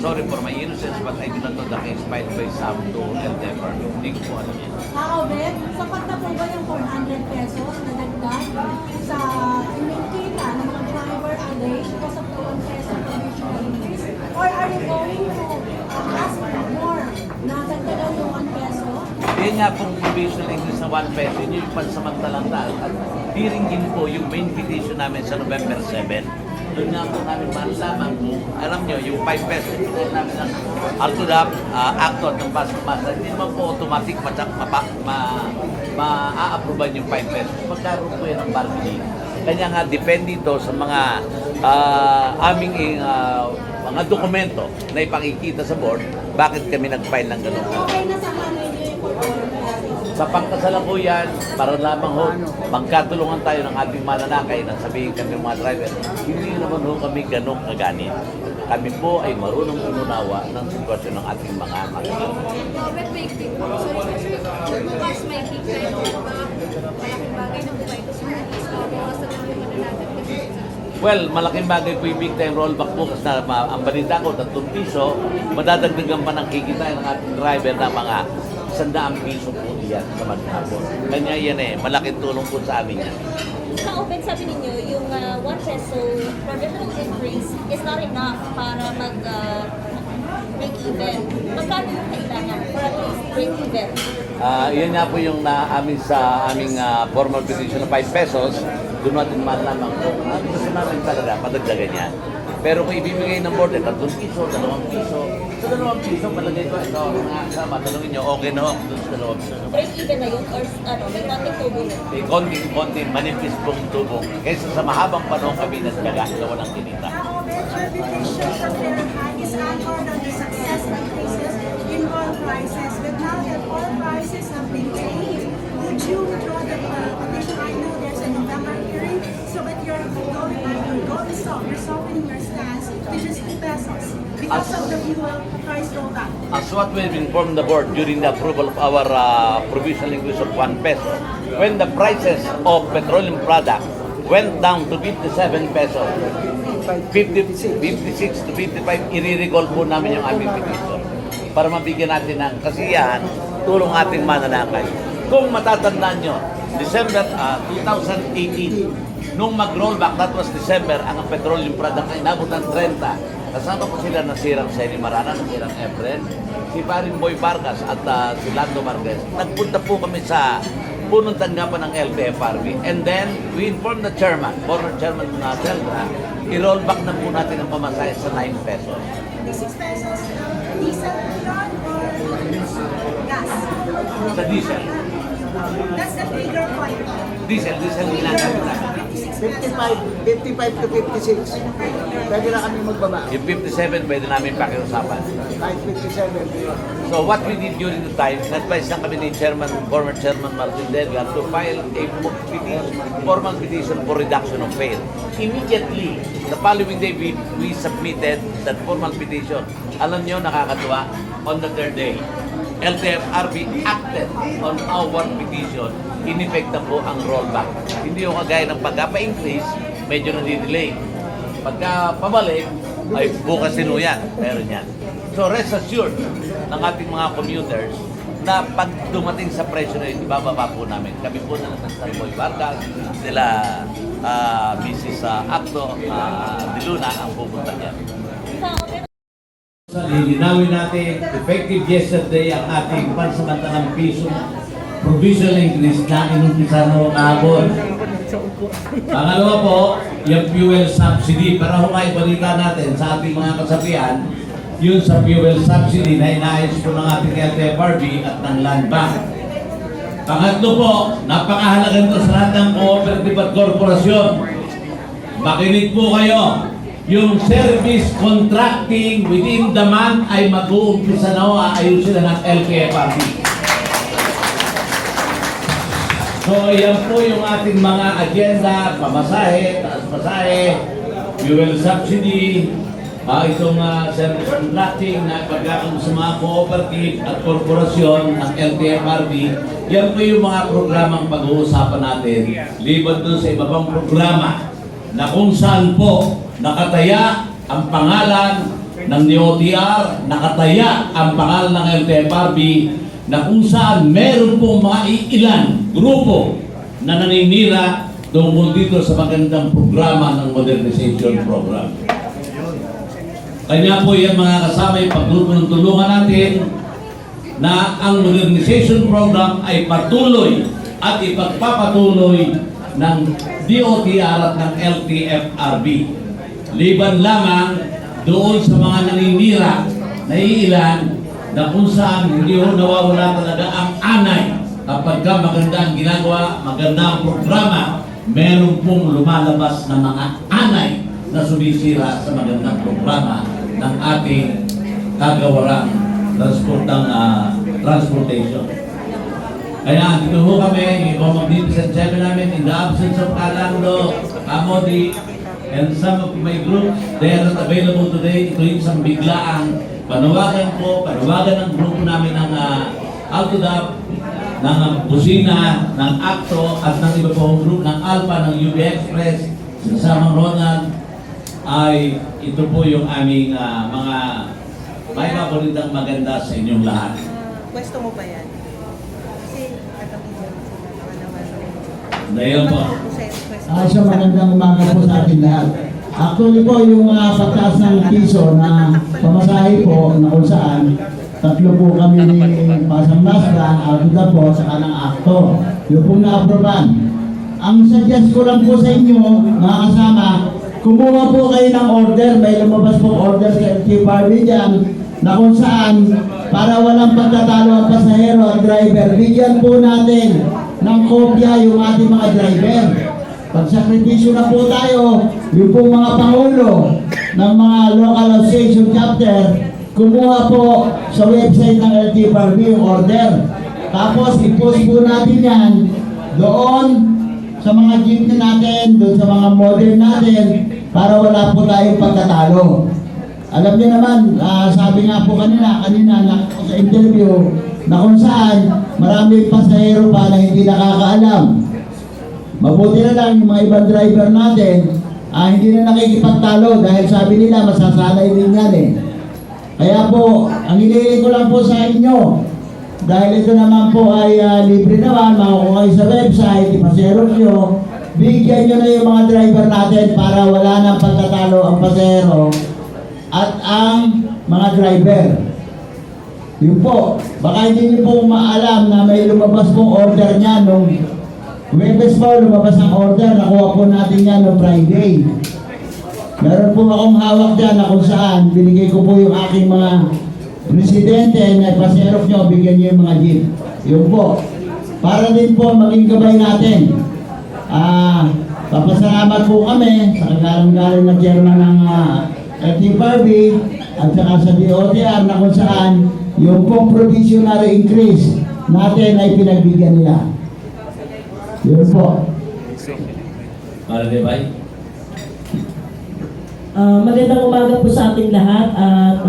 sorry for my innocence, but I do not know the case filed by Sam to endeavor. Hindi ko po alam yan. Obed, sapat na po ba yung 400 pesos na dagdag sa inikita ng mga driver a day because of the 1 peso provisional increase? Or are you going to ask more na dagdagan yung 1 peso? Yan nga pong provisional increase na 1 peso, yun yung pansamantalang taal. At diringgin po yung main petition namin sa November 7. Doon nga po namin malalaman kung, alam nyo, yung 5 pesos namin ng Altudap, actor ng Pasok-Masa, hindi naman po automatic ma-a-approvean yung 5 pesos. Magkaroon po yan ng bargaining. Kanya nga, depende ito sa mga aming mga dokumento na ipakikita sa board, bakit kami nag-file ng gano'n. Okay na sa hanay niyo yung 400 pesos? Sa pangkasalukuyan, para lamang ho, magkatulungan tayo ng ating mananakay na sabihin kami mga driver, hindi naman ho kami ganong kaganit. Kami po ay marunong umunawa ng sitwasyon ng ating mga mananakay. Bukas may kikita yung mga malaking bagay na buhay ko sa bukas na namin mananatag kasi Well, malaking bagay po yung big time rollback po kasi ang balita ko, 3 piso, madadagdagan pa ng kikita ng ating driver na mga 100 piso po yan sa maghapon. Kanya yan malaking tulong po sa amin yan. Sa open, sabi ninyo, yung 1 peso provisional increase is not enough para break even. Magkano yung kailangan for at least break even? Yan nga po yung amin sa aming formal petition na 5 pesos. Doon natin malaman kung ano gusto namin talaga, padagdagan niya. Pero kung ibibigay ng board, 3 piso, 2 piso. Sa 2 piso, palagay ko, ito, mga kasama, tanongin nyo, okay na ho, doon sa 2 piso. Break even na yun or may konting tubo na? May konting-konti, manipis pong tubong. Kaysa sa mahabang panahon kami nagdaga, na walang tinita. Is anchored on the success increases in oil prices. But now that oil prices have been changed, would you withdraw the petition? I know there's a November hearing, so but you're softening your stance to just 2 pesos because of the fuel price rollback. As what we've informed the board during the approval of our provisional increase of 1 peso, when the prices of petroleum products went down to 57 pesos, 56 to 55, i-recall po namin yung aming petition para mabigyan natin ng kasiyahan, tulong ating mananakay. Kung matatandaan nyo, December 2018, nung mag-rollback, that was December, ang petroleum product ay nabot ng 30. Kasama po sila nasirang Seni Marana, nasirang Efren, si Paring Boy Vargas at si Lando Marquez. Nagpunta po kami sa punong tanggapan ng LTFRB. And then, we informed the chairman, former chairman na Zelda, i-rollback na po natin ang pamasahe sa 9 pesos. 6 pesos diesel yun or gas? Sa diesel. That's the bigger point. Diesel nilagamit namin. 56 55 to 56. Pwede na kami magbaba. Yung 57, pwede namin pakiusapan. Kahit 57. So what we did during the time, advice lang kami ni former Chairman Martin Delgado to file a formal petition for reduction of bail. Immediately, the following day, we submitted that formal petition. Alam nyo, nakakatuwa, on the third day, LTFRB acted on our petition. In-effect na po ang rollback. Hindi yung kagaya ng pagkapa-increase, medyo nadidelay. Pagka pabalik, ay bukas din yan. Meron yan. So rest assured ng ating mga commuters na pag dumating sa presyo na yun, ibababa po namin. Kami po na ng Salmoy Vargas, sila Mrs. Acto, De Luna ang pupunta niyan. Lilinawin natin, effective yesterday ang ating pansamantalang piso provisional increase na inumpisa noong kahapon. Pangalawa po, yung fuel subsidy. Para humaibalita natin sa ating mga kasabihan, yun sa fuel subsidy na inaayos po ng ating LTFRB at ng Land Bank. Pangatlo po, napakahalaga nito sa lahat ng cooperative at korporasyon. Makinig po kayo. Yung service contracting within the month ay mag-uumpisa na o aayusin na ng LTFRB. So, yan po yung ating mga agenda, pamasahe, taas masahe, fuel subsidy, itong service contracting na pagkakang sa mga cooperative at korporasyon ng LTFRB. Yan po yung mga programang pag-uusapan natin. Liban dun sa iba pang programa na kung saan po nakataya ang pangalan ng DOTR, nakataya ang pangalan ng LTFRB, na kung saan meron pong mga ilan grupo na naninira tungkol dito sa magandang programa ng modernization program. Kanya po yan mga kasama, pagtutulungan natin na ang modernization program ay patuloy at ipagpapatuloy ng DOTR at ng LTFRB. Liban lamang doon sa mga naninira na ilan na kung saan hindi ho nawawala talaga ang anay kapag ka maganda ang ginagawa, maganda ang programa, meron pong lumalabas na mga anay na sumisira sa magandang programa ng ating kagawarang transportation. Kaya dito ho kami, yung magnificent seven namin, in the absence of Alando, Amodi, and some of my groups, they are not available today. Ito yung isang biglaang panawagan ng grupo namin ng Altodap, ng Busina, ng Acto, at ng iba pong group ng Alpha, ng UB Express, sinasamang Ronald, ay ito po yung aming mga may paboritang maganda sa inyong lahat. Pwesto mo ba yan? Kasi Dahil po. So magandang umaga po sa ating lahat. Actually po, yung pagtaas ng piso na pamasahe po na kung saan, tatlo po kami ni Pasang Masdan, Alda po, saka ng Acto. Yung po na-aproban. Ang suggest ko lang po sa inyo, mga kasama, kumuha po kayo ng order, may lumabas pong order sa LTFRB dyan, na kung saan, para walang pagtatalo ang pasahero at driver, bigyan po natin ng kopya yung ating mga driver. Pagsakripisyo na po tayo, yung pong mga pangulo ng mga local association chapter, kumuha po sa website ng LTFRB yung order. Tapos i-post po natin yan doon sa mga jeepney natin, doon sa mga model natin, para wala po tayong pagkatalo. Alam niyo naman, sabi nga po kanina sa interview, na kung saan maraming pasahero pa na hindi nakakaalam. Mabuti na lang yung mga ibang driver natin, hindi na nakikipagtalo dahil sabi nila masasanay din yan eh. Kaya po, ang hinihiling ko lang po sa inyo, dahil ito naman po ay libre naman, makukuha kayo sa website, ipasero nyo, bigyan nyo na yung mga driver natin para wala nang pagtatalo ang pasero at ang mga driver. Yun po, baka hindi nyo po maalam na may lumabas pong order niya nung Webes po, lumabas ang order, nakuha po natin yan noong Friday. Meron po akong hawak dyan na kung saan binigay ko po yung aking mga presidente na paserok nyo, bigyan nyo yung mga jeep. Yun po. Para din po maging gabay natin. Papasalamat po kami sa kagalang-galing na chairman ng FTFRB at saka sa DOTR na kung saan yung pong provisionary increase natin ay pinagbigyan nila. Yun po. Para di ba? Magandang umaga po sa ating lahat at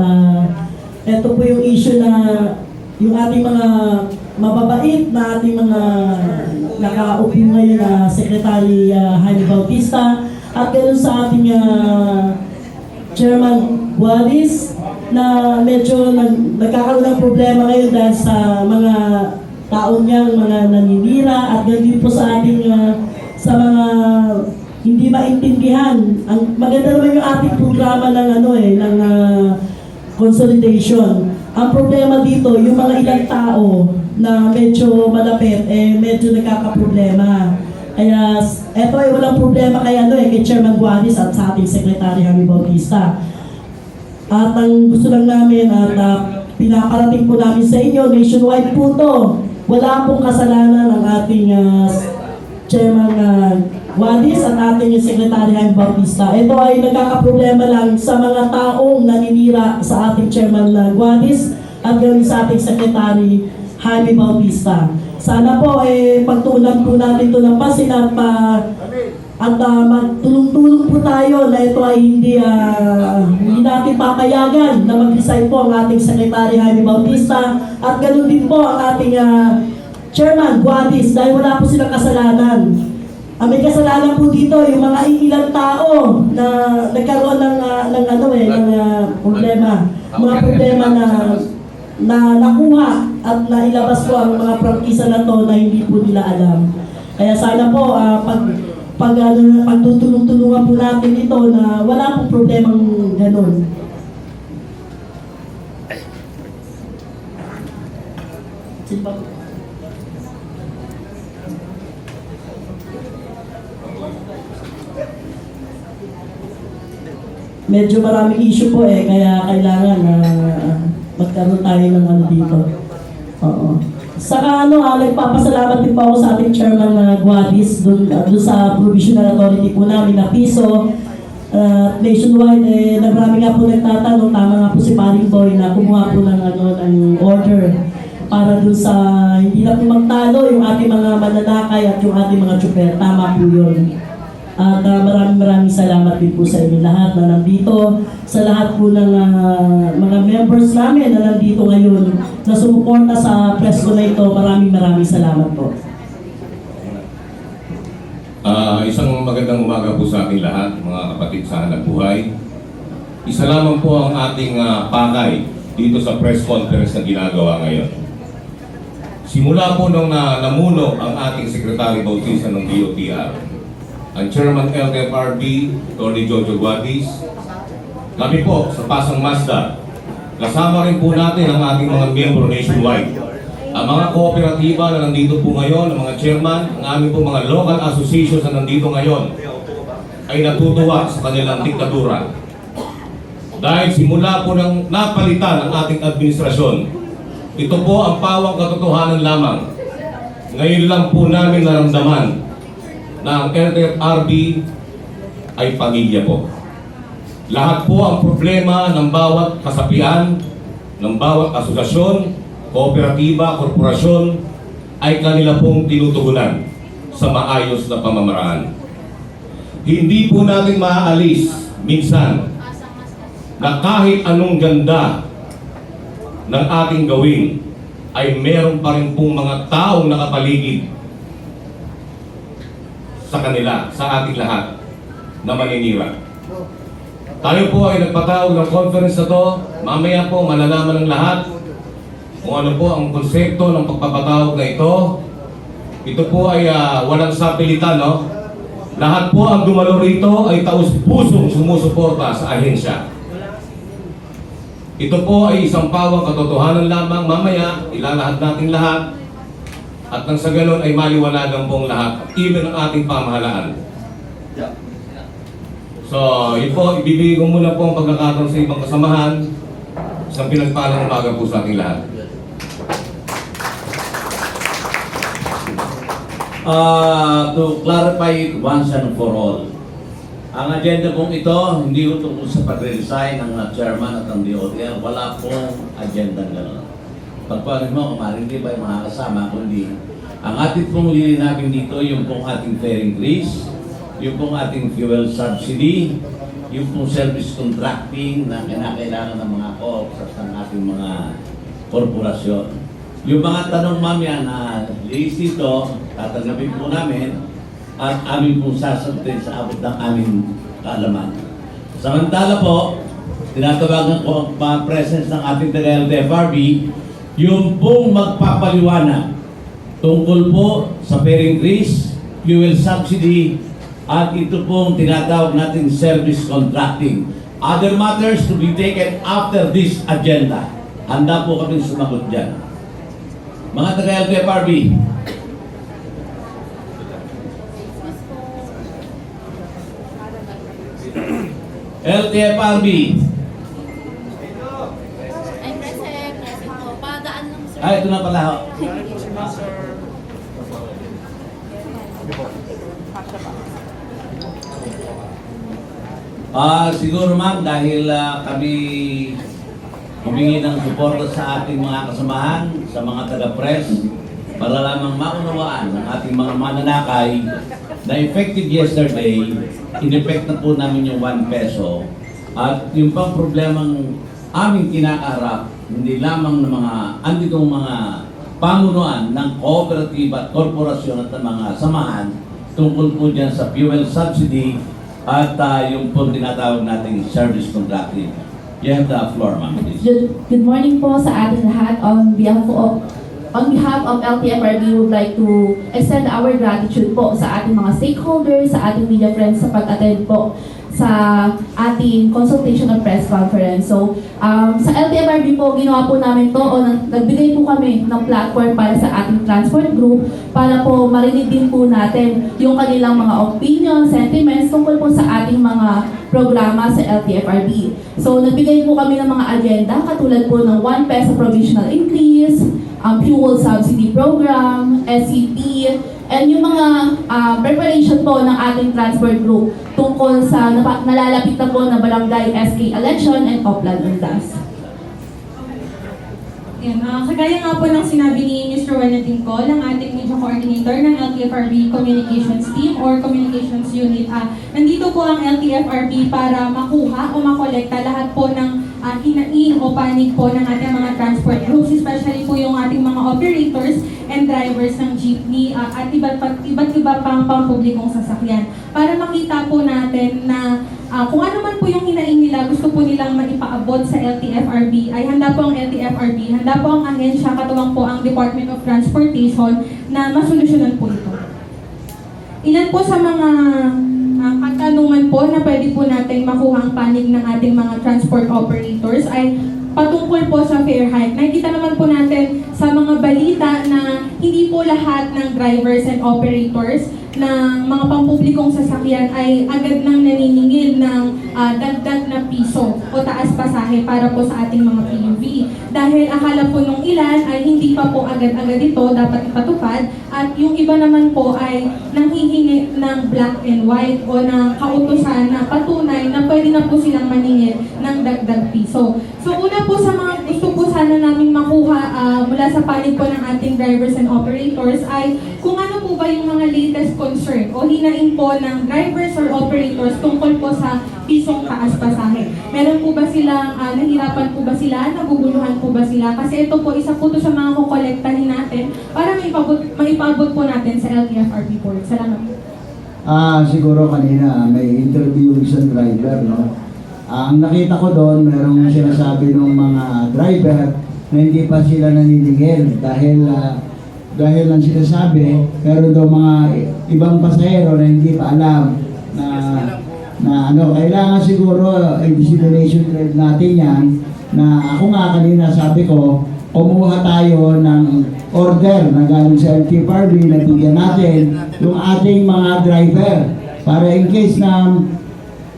ito po yung issue na yung ating mga mababait na ating mga nakaupo ngayon na Secretary Jaime Bautista at ganoon sa ating Chairman Guadis na medyo nagkakaroon ng problema ngayon dahil sa mga taon niyang mga naninira at ganoon po sa ating sa mga hindi maintindihan. Ang maganda naman yung ating programa ng ng consolidation. Ang problema dito, yung mga ilang tao na medyo malapit, medyo nagkakaproblema. Kaya, eto ay walang problema kay kay Chairman Guadis at sa ating Secretary Jaime Bautista. At ang gusto lang namin at pinaparating po namin sa inyo, nationwide po to. Wala pong kasalanan ang ating Chairman Guadis at ating Secretary Jaime Bautista. Ito ay nagkakaproblema lang sa mga taong naninira sa ating Chairman Guadis at ganoon sa ating Secretary Jaime Bautista. Sana po pagtuunan po natin ito ng pasin at magtulong-tulong po tayo na ito ay hindi natin papayagan na mag-resign po ang ating Secretary Jaime Bautista at ganoon din po ang ating Chairman Guadis dahil wala po silang kasalanan. May kasalanan po dito yung mga ilang tao na nagkaroon ng problema. Mga problema na nakuha at nailabas po ang mga prangkisa na to na hindi po nila alam. Kaya sana po pagtutulong-tulungan po natin ito na wala pong problemang ganun. Sige ba? Medyo maraming issue po kaya kailangan magkaroon tayo ng dito. Oo. Saka nagpapasalamat din po ako sa ating Chairman Guadis doon sa provisional authority po namin na piso. Nationwide, marami nga po nagtatanong, tama nga po si Paring Boy na kumuha po ng order para doon sa hindi na po magtalo yung ating mga mananakay at yung ating mga tsuper. Tama po yun. At maraming salamat din po sa inyo lahat na nandito, sa lahat po ng mga members namin na nandito ngayon na sumuporta sa press ko na ito. Maraming salamat po. Isang magandang umaga po sa ating lahat, mga kapatid sa hanap buhay. Isa lamang po ang ating pakay dito sa press conference na ginagawa ngayon. Simula po nung namuno ang ating Secretary Bautista ng DOTR, ang Chairman LTFRB, Tony Jojo Guadis, kami po sa Pasang Mazda, kasama rin po natin ang ating mga miyembro nationwide. Ang mga kooperatiba na nandito po ngayon, ang mga chairman, ang aming po mga local associations na nandito ngayon, ay natutuwa sa kanilang diktadura. Dahil simula po nang napalitan ang ating administrasyon, ito po ang pawang katotohanan lamang. Ngayon lang po namin naramdaman na ang LTFRB ay pamilya po. Lahat po ang problema ng bawat kasapian, ng bawat asosasyon, kooperatiba, korporasyon ay kanila pong tinutugunan sa maayos na pamamaraan. Hindi po natin maaalis minsan na kahit anong ganda ng ating gawin ay meron pa rin pong mga taong nakapaligid sa kanila, sa ating lahat na maninira. Tayo po ay nagpatawag ng conference na to. Mamaya po malalaman ng lahat kung ano po ang konsepto ng pagpapatawag na ito. Ito po ay walang sapilitan, no? Lahat po ang dumalo rito ay taus-pusong sumusuporta sa ahensya. Ito po ay isang pawang katotohanan lamang. Mamaya, ilalahad natin lahat. At nang sa ganun ay maliwanagan pong lahat, even ang ating pamahalaan. So, yun po, ibibigay ko muna po ang pagkakataon sa ibang kasamahan. Isang pinagpalang umaga po sa ating lahat. to clarify it once and for all. Ang agenda pong ito, hindi ko tungkol sa pag-resign ng chairman at ang DOTR. Wala pong agenda gano'n. Pagparin mo, kumarin di ba yung mga kasama, kundi ang ating pong lilinawin dito, yung pong ating fare increase, yung pong ating fuel subsidy, yung pong service contracting na kinakailangan ng mga co-ops at ng ating mga korporasyon. Yung mga tanong mamaya na list dito, tatanggapin po namin at amin pong sasagutin sa abot ng aming kaalaman. Samantala po, tinatawagan ko ang mga presence ng ating taga-LTFRB, yung pong magpapaliwanag tungkol po sa fare increase, fuel subsidy, at ito pong tinatawag natin service contracting. Other matters to be taken after this agenda. Handa po kami sumagot dyan. Mga taga-LTFRB, LTFRB. Ay, present po. Padaan lang, sir. Ay, ito na pala ho. Siguro ma'am, dahil kami humingi ng suporta sa ating mga kasamahan, sa mga taga-press, para lamang maunawaan ng ating mga mananakay na effective yesterday, in-effect na po namin yung 1 peso. At yung pang problemang aming kinakaharap, hindi lamang ng mga anditong mga pamunuan ng cooperative at korporasyon at ng mga samahan tungkol po dyan sa fuel subsidy at yung po tinatawag nating service contracting. You have the floor, ma'am, please. Good morning po sa ating lahat. On behalf of LTFRB, we would like to extend our gratitude po sa ating mga stakeholders, sa ating media friends sa pag-attend po sa ating consultation of press conference. So, sa LTFRB po, ginawa po namin to o nagbigay po kami ng platform para sa ating transport group para po marinig din po natin yung kanilang mga opinion, sentiments tungkol po sa ating mga programa sa LTFRB. So, nagbigay po kami ng mga agenda katulad po ng 1 peso provisional increase, fuel subsidy program, SCP, and yung mga preparation po ng ating transport group tungkol sa nalalapit na po na barangay SK election and Oplan-Undas. Yan, kagaya nga po ng sinabi ni Mr. Valentin Col, ang ating media coordinator ng LTFRB Communications Team or Communications Unit. Nandito po ang LTFRB para makuha o makolekta lahat po ng hinaing o panig po ng ating mga transport groups, especially po yung ating mga operators and drivers ng jeepney at iba't iba pang pampublikong sasakyan. Para makita po natin na kung ano man po yung hinaing nila, gusto po nilang maipaabot sa LTFRB, ay handa po ang LTFRB, handa po ang ahensya, katuwang po ang Department of Transportation na masolusyonan po ito. Ilan po sa mga katanungan po na pwede po natin makuha ang panig ng ating mga transport operators ay patungkol po sa fare hike. Nakikita naman po natin sa mga balita na hindi po lahat ng drivers and operators ng mga pampublikong sasakyan ay agad nang naniningil ng dagdag na piso o taas pasahe para po sa ating mga PUV. Dahil akala po nung ilan ay hindi pa po agad-agad ito dapat ipatupad at yung iba naman po ay nanghihingi ng black and white o ng kautusan na patunay na pwede na po silang maningil ng dagdag piso. So una po sa mga gusto po sana namin makuha mula sa panig po ng ating drivers and operators ay kung ano po ba yung mga latest concern o hinaing po ng drivers or operators tungkol po sa pisong taas pasahe. Meron po ba silang, nahirapan po ba sila, naguguluhan po ba sila? Kasi ito po, isa po ito sa mga kukolektahin natin para maipabot po natin sa LTFRB board. Salamat po. Siguro kanina may interview yung isang driver, no? Ang nakita ko doon, merong sinasabi ng mga driver na hindi pa sila naniningil dahil ang sinasabi, meron daw mga ibang pasahero na hindi pa alam na kailangan siguro dissemination drive natin yan na ako nga kanina sabi ko, kumuha tayo ng order na galing sa LTFRB na bigyan natin yung ating mga driver para in case na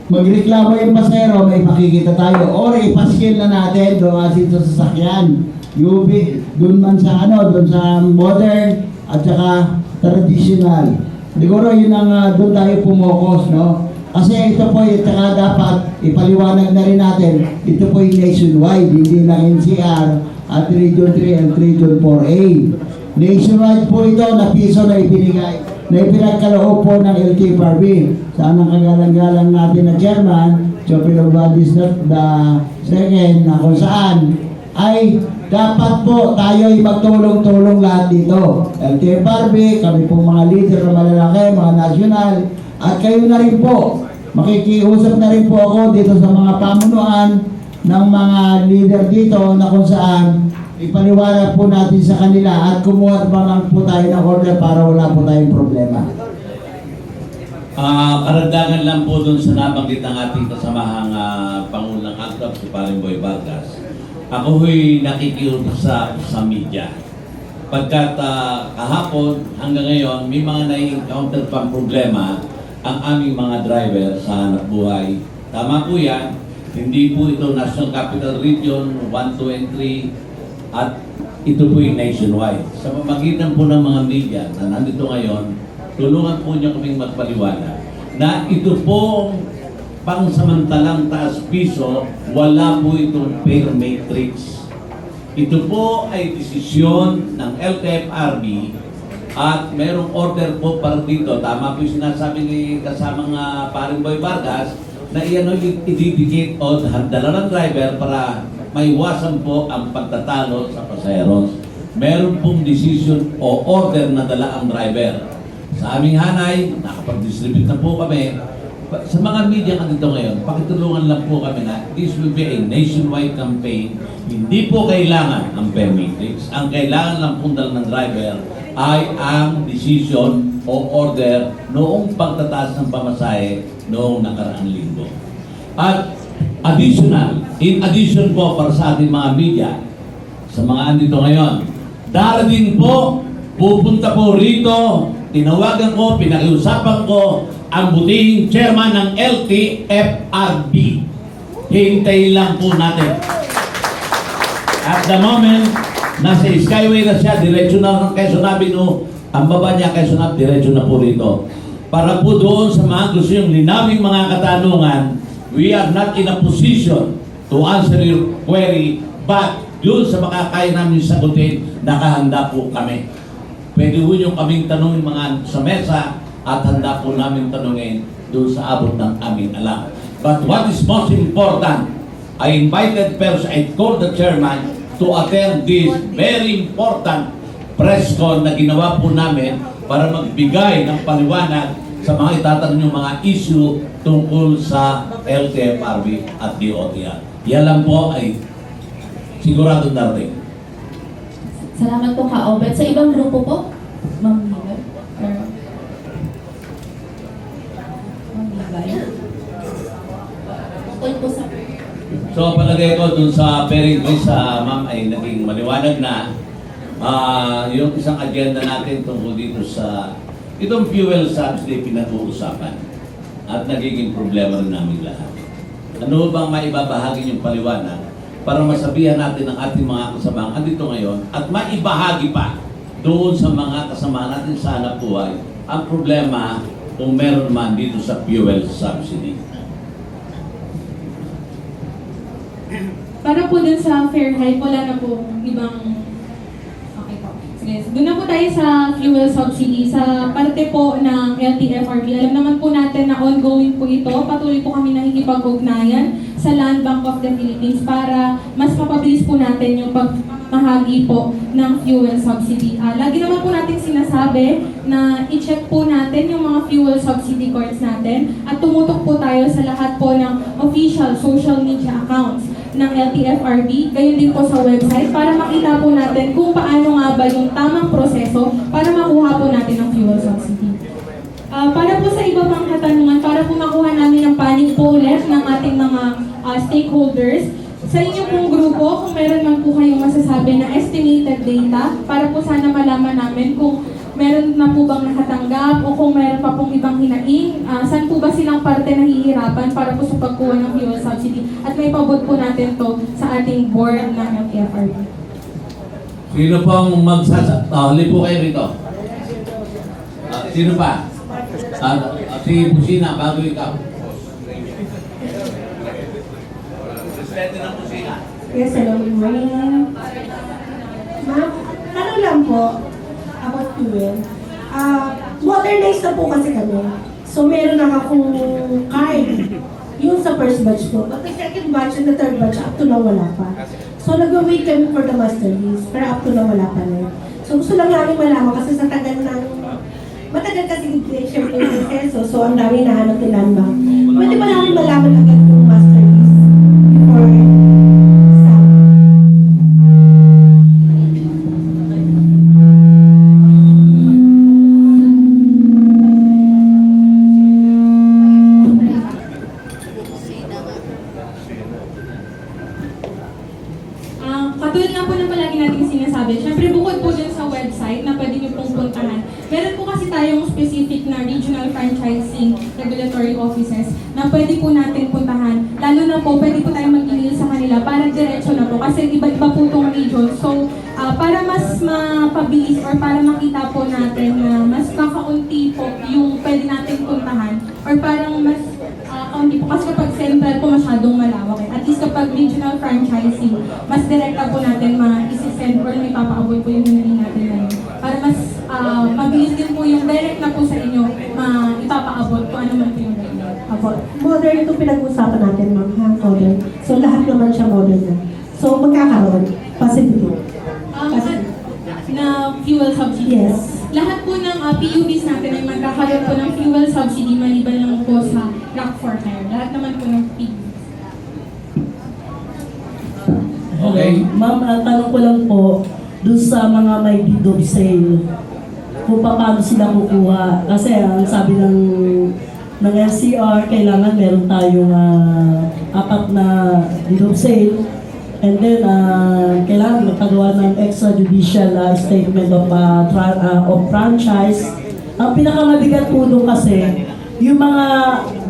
magreklamo yung pasahero, may makikita tayo or ipaskil na natin doon asin sa sasakyan. UV, doon man sa doon sa modern at saka traditional. Siguro yun ang doon tayo pumokos, no? Kasi ito po, saka dapat ipaliwanag na rin natin, ito po yung nationwide, hindi lang NCR at Region 3 and Region 4A. Nationwide po ito na piso na ibinigay, na ipinagkaloob po ng LTFRB. Saan ang kagalang-galang natin na chairman, Chopin Obadis the second, na kung saan ay dapat po tayo ay magtulong-tulong lahat dito. LTFRB, kami po mga leader na malalaki, mga nasyonal, at kayo na rin po, makikiusap na rin po ako dito sa mga pamunuan ng mga leader dito na kung saan ipaliwanag po natin sa kanila at kumuha pa lang po tayo ng order para wala po tayong problema. Karagdagan lang po dun sa nabanggit ng ating kasamahang Pangulang Akdap, si Parimboy Vargas. Ako ho'y nakikiusap sa media. Pagkat kahapon hanggang ngayon, may mga na-encounter pang problema ang aming mga driver sa hanap buhay. Tama po yan, hindi po ito National Capital Region 1, 2, and 3 at ito po yung nationwide. Sa pamagitan po ng mga media na nandito ngayon, tulungan po niyo kaming magpaliwanag na ito po pangsamantalang taas piso, wala po itong pay matrix. Ito po ay desisyon ng LTFRB at merong order po para dito. Tama po yung sinasabi ni kasamang Parimboy Vargas na iyan ay ididikit o dala ng driver para maiwasan po ang pagtatalo sa pasaheros. Meron pong decision o order na dala ang driver. Sa aming hanay, nakapag-distribute na po kami. Sa mga media ka dito ngayon, pakitulungan lang po kami na this will be a nationwide campaign. Hindi po kailangan ang pay matrix. Ang kailangan lang pong dala ng driver ay ang decision o order noong pagtataas ng pamasahe noong nakaraang linggo. At in addition po para sa ating mga media, sa mga andito ngayon, darating po, pupunta po rito, tinawagan ko, pinakiusapan ko ang butihing chairman ng LTFRB. Hintayin lang po natin. At the moment, nasa Skyway na siya, diretso na ng Quezon Avenue, ang baba niya Quezon Avenue, diretso na po rito. Para po doon sa mga gusto yung linawing mga katanungan, we are not in a position to answer your query, but doon sa makakaya namin sagutin, nakahanda po kami. Pwede po yung kaming tanungin mga sa mesa at handa po namin tanungin doon sa abot ng aming alam. But what is most important, I invited person, I called the chairman to attend this very important press con na ginawa po namin para magbigay ng paliwanag sa mga itatanong yung mga issue tungkol sa LTFRB at DOTR. Yan lang po ay sigurado darating. Salamat po ka-Obet. Sa ibang grupo po, Ma'am Liga? Ma'am Liga? Tungkol po sa... So palagay ko dun sa pairing sa ma'am ay naging maliwanag na yung isang agenda natin tungkol dito sa itong fuel subsidy pinag-uusapan at nagiging problema rin namin lahat. Ano bang maibabahagi yung paliwanag para masabihan natin ang ating mga kasamahan andito ngayon at maibahagi pa doon sa mga kasamahan natin sa hanap buhay ang problema kung meron man dito sa fuel subsidy. Para po dun sa Fairheight, wala na po ibang... Okay po. Sige, doon na po tayo sa fuel subsidy. Sa parte po ng LTFRB, alam naman po natin na ongoing po ito. Patuloy po kami nakikipag-ugnayan sa Land Bank of the Philippines para mas mapabilis po natin yung pagmahagi po ng fuel subsidy. Lagi naman po natin sinasabi na i-check po natin yung mga fuel subsidy cards natin at tumutok po tayo sa lahat po ng official social media accounts ng LTFRB, gayon din po sa website para makita po natin kung paano nga ba yung tamang proseso para makuha po natin ang fuel subsidy. Para po sa iba pang katanungan, para po makuha namin ang panig po ulit ng ating mga stakeholders, sa inyo pong grupo, kung meron man po kayong masasabi na estimated data, para po sana malaman namin kung meron na po bang nakatanggap o kung meron pa pong ibang hinaing, saan po ba silang parte nahihirapan para po sa pagkuha ng fuel subsidy at may pabot po natin to sa ating board ng LTFRB. Sino pong halip po kayo rito? Sino pa? Si Busina, bago ikaw. Presidente ng Busina. Yes, hello, good morning. Ma'am, ano lang po about fuel. Modernized na po kasi kami. So, meron na akong card. Yung sa first batch po. But the second batch and the third batch, up to now wala pa. So, nag-wait kami for the master list. Pero up to now wala pa na. So, gusto lang namin malaman kasi sa tagal ng... Matagal kasi siyempre yung proseso. So, ang dami nahanap ni Land Bank. Pwede ba namin malaman agad yung master list? Before... Katulad nga po ng palagi natin sinasabi, syempre bukod po dyan sa website na pwede nyo pong puntahan, meron po kasi tayong specific na regional franchising regulatory offices na pwede po natin puntahan. Lalo na po, pwede po tayong mag-email sa kanila para diretso na po kasi iba-iba po itong region. So, para mas mapabilis or para makita po natin na mas kakaunti po yung pwede natin puntahan or parang mas kaunti po kasi kapag central po masyadong malawak eh. At least kapag regional franchising, mas direkta po natin ma-isi-send or may papaabot po yung hiniling natin ngayon. Para mas mabilis din po yung direct na po sa inyo ipapaabot kung ano man po yung abot. Modern ito pinag-usapan natin, ma'am, ha? Modern. So, lahat naman siya modern na. So, magkakaroon. Positive. Na fuel subsidy. Yes. Lahat po ng PUBs natin ay magkakaroon po ng fuel subsidy maliban lang po sa Rock for Hire. Lahat naman po ng PUBs. Okay. Ma'am, tanong ko lang po, dun sa mga may deed of sale, kung paano sila kukuha. Kasi ang sabi ng NCR, kailangan meron tayong 4 na deed of sale. And then, kailangan magpagawa ng extrajudicial statement of franchise. Ang pinakamabigat po doon kasi, yung mga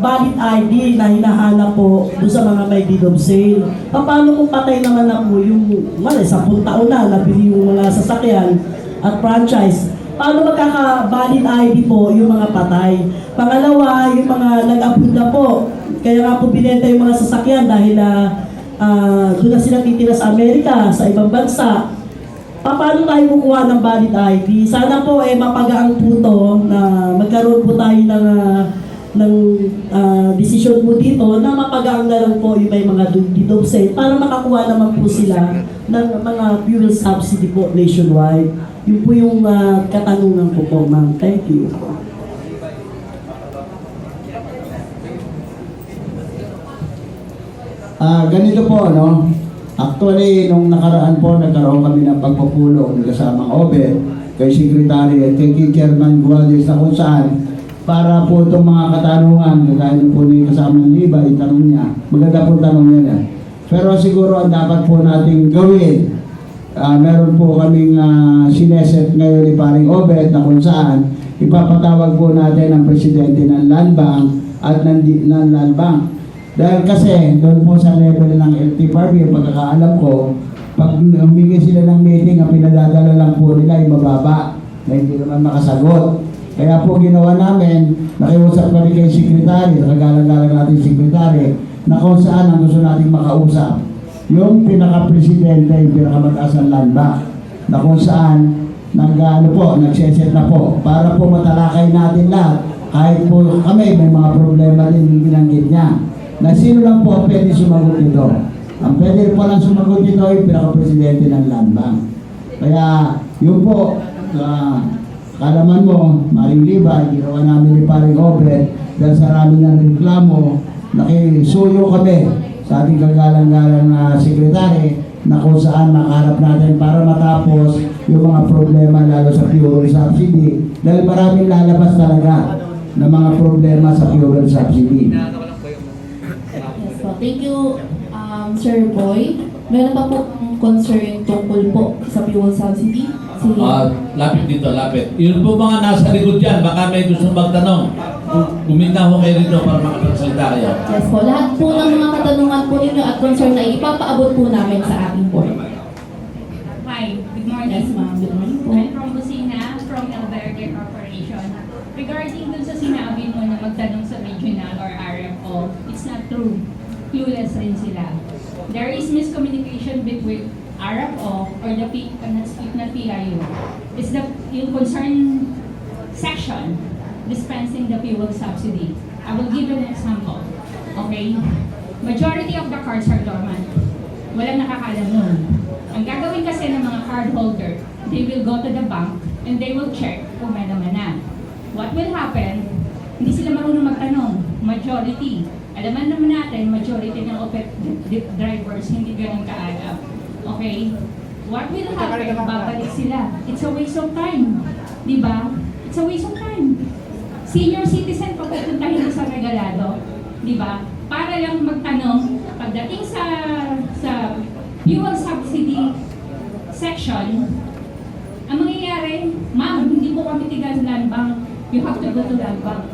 valid ID na hinahanap po doon sa mga may deed of sale. Paano kung patay naman na po yung 10 taon na nabili yung mga sasakyan at franchise? Paano magkaka-valid ID po yung mga patay? Pangalawa, yung mga nag-abroad na po. Kaya nga po binenta yung mga sasakyan dahil doon na sila titira sa Amerika, sa ibang bansa. Paano tayo kukuha ng valid ID? Sana po mapagaang po to na magkaroon po tayo ng desisyon po dito na mapagaang na lang po yung may mga deed of sale para makakuha naman po sila ng mga fuel subsidy po nationwide. Yun po yung katanungan ko po, ma'am. Thank you. Ganito po, no? Actually, nung nakaraan po, nagkaroon kami ng pagpupulong kasamang OBE, kay Secretary at kay Chairman Guales na kung saan, para po itong mga katanungan, kagaya po ni kasamang Liba, itanong niya, maganda po tanong niya. Pero siguro ang dapat po nating gawin, meron po kaming sineset ngayon ni Paring Obed na kung saan, ipapatawag po natin ang presidente ng Land Bank at ng Land Bank. Dahil kasi doon po sa level ng LTFRB, pagkakaalam ko, pag humingi sila ng meeting, ang pinadadala lang po nila ay mababa na hindi naman makasagot. Kaya po ginawa namin, nakiusap kami kay Secretary, nakagalang-galang natin Secretary, na kung saan ang gusto natin makausap. Yung pinaka-presidente, yung pinakamataas ng Land Bank, na kung saan nagseset na po, para po matalakay natin lahat, kahit po kami may mga problema din yung binanggit niya. Na sino lang po ang pwede sumagot dito. Ang pwede po lang sumagot dito ay pinaka-presidente ng Land Bank. Kaya yun po, kalaman mo, Maring Liba, ginawa namin ni Paring Obed dahil sa rami ng reklamo, nakisuyo kami sa ating kagalang-galang na sekretary na kung saan makaharap natin para matapos yung mga problema lalo sa fuel subsidy dahil maraming lalabas talaga na mga problema sa fuel subsidy. Thank you, Sir Boy. Meron pa po concern tungkol po sa fuel subsidy? Sige. Lapit dito, lapit. Yun po mga nasa likod dyan, baka may gusto magtanong. Buminta ho kayo dito para makapagsalita kayo. Yes po. Lahat po ng mga katanungan po ninyo at concern na ipapaabot po namin sa ating board. Hi, good morning. Yes, ma'am. Good morning po. I'm from Busina, from Albergue Corporation. regarding dun sa sinabi mo na magtanong sa regional or RFO, it's not true. Clueless rin sila. There is miscommunication between RFO or the not PIU. It's yung concerned section dispensing the fuel subsidy. I will give an example. Okay? Majority of the cards are dormant. Walang nakakaalam nun. Ang gagawin kasi ng mga card holder, they will go to the bank and they will check kung may naman na. What will happen? Hindi sila marunong magtanong. Majority. Alaman naman natin, majority ng drivers hindi ganun kaalam. Okay? What will happen? Babalik sila. It's a waste of time. Diba? It's a waste of time. Senior citizen, papupuntahin mo sa regalado. Diba? Para lang magtanong, pagdating sa fuel subsidy section, ang mangyayari, ma'am, hindi po kami tiga sa land bank. You have to go to land bank.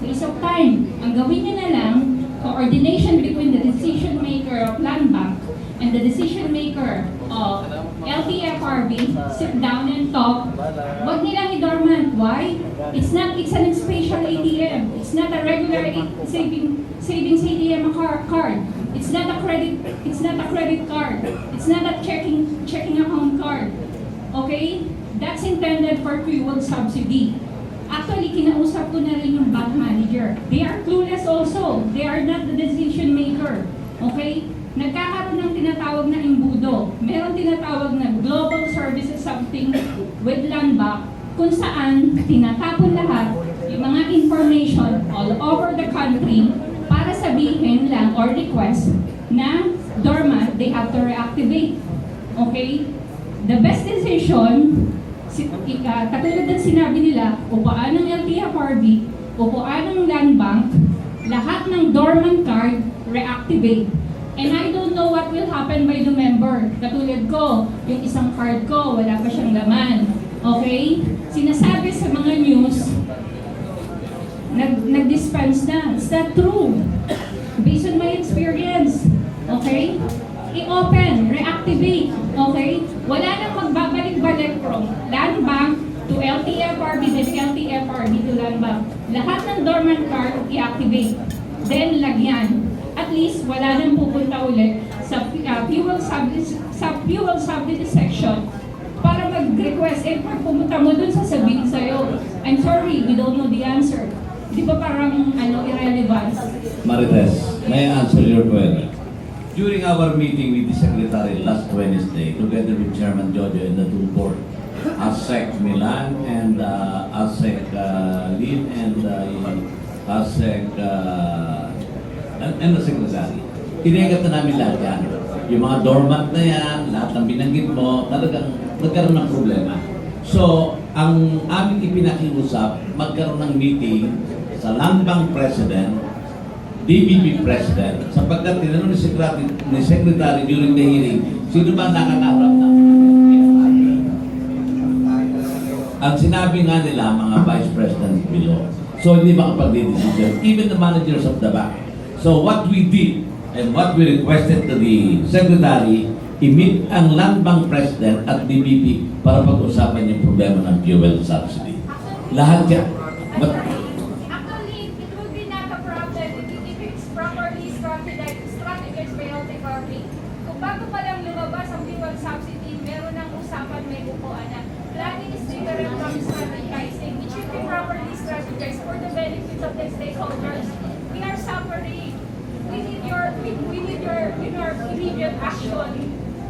Waste of time. Ang gawin niyo na lang, coordination between the decision maker of land bank and the decision maker of LTFRB, sit down and talk. Wag nilang i-dormant. Why? It's an special ATM. It's not a regular savings ATM card. It's not a credit card. It's not a checking account card. Okay? That's intended for fuel subsidy. Actually, kinausap ko na rin yung bank manager. They are clueless also. They are not the decision maker. Okay? Nagkakaroon ng tinatawag na imbudo. Meron tinatawag na global services something with land bank kung saan tinatapon lahat yung mga information all over the country para sabihin lang or request na dormant, they have to reactivate. Okay? The best decision, katulad ng sinabi nila, upuan ng LTFRB, upuan ng land bank, lahat ng dormant card, reactivate. And I don't know what will happen by November. Katulad ko, yung isang card ko, wala pa siyang laman. Okay? Sinasabi sa mga news, nag-dispense na. It's not true. Based on my experience. Okay? I-open, reactivate. Okay? Wala nang magbabalik-balik from land bank to LTFRB, then LTFRB to land bank. Lahat ng dormant card, i-activate. Then, lagyan. At least, wala nang pupunta ulit sa fuel subsidy section para mag-request. Eh, pag pumunta mo dun, sasabihin sa'yo, I'm sorry, we don't know the answer. Di ba parang irrelevant? Marites, may I answer your query? During our meeting with the Secretary last Wednesday, together with Chairman Jojo and the two board, ASEC Milan and ASEC Lin and ASEC and the Secretary, tinagat na namin lahat yan. Yung mga dormant na yan, lahat ng binanggit mo, talagang nagkaroon ng problema. So, ang aming ipinakiusap, magkaroon ng meeting sa Land Bank President, DBP President, sapagkat tinanong ni Secretary during the hearing, sino ba nakakaharap na? Ang sinabi nga nila, mga Vice President below. So, hindi makapag-decision, even the managers of the bank. So, what we did, and what we requested to the Secretary, i-meet ang Land Bank President at DBP para pag-usapan yung problema ng fuel subsidy. Lahat yan. Actually, it will be not a problem if it's properly strategized by LTFRB. Kung bago pa lang lumabas ang fuel subsidy, meron ng usapan, may upuan na. Planning is different from strategizing. It should be properly strategized for the benefits of the stakeholders. We are suffering. We need your immediate action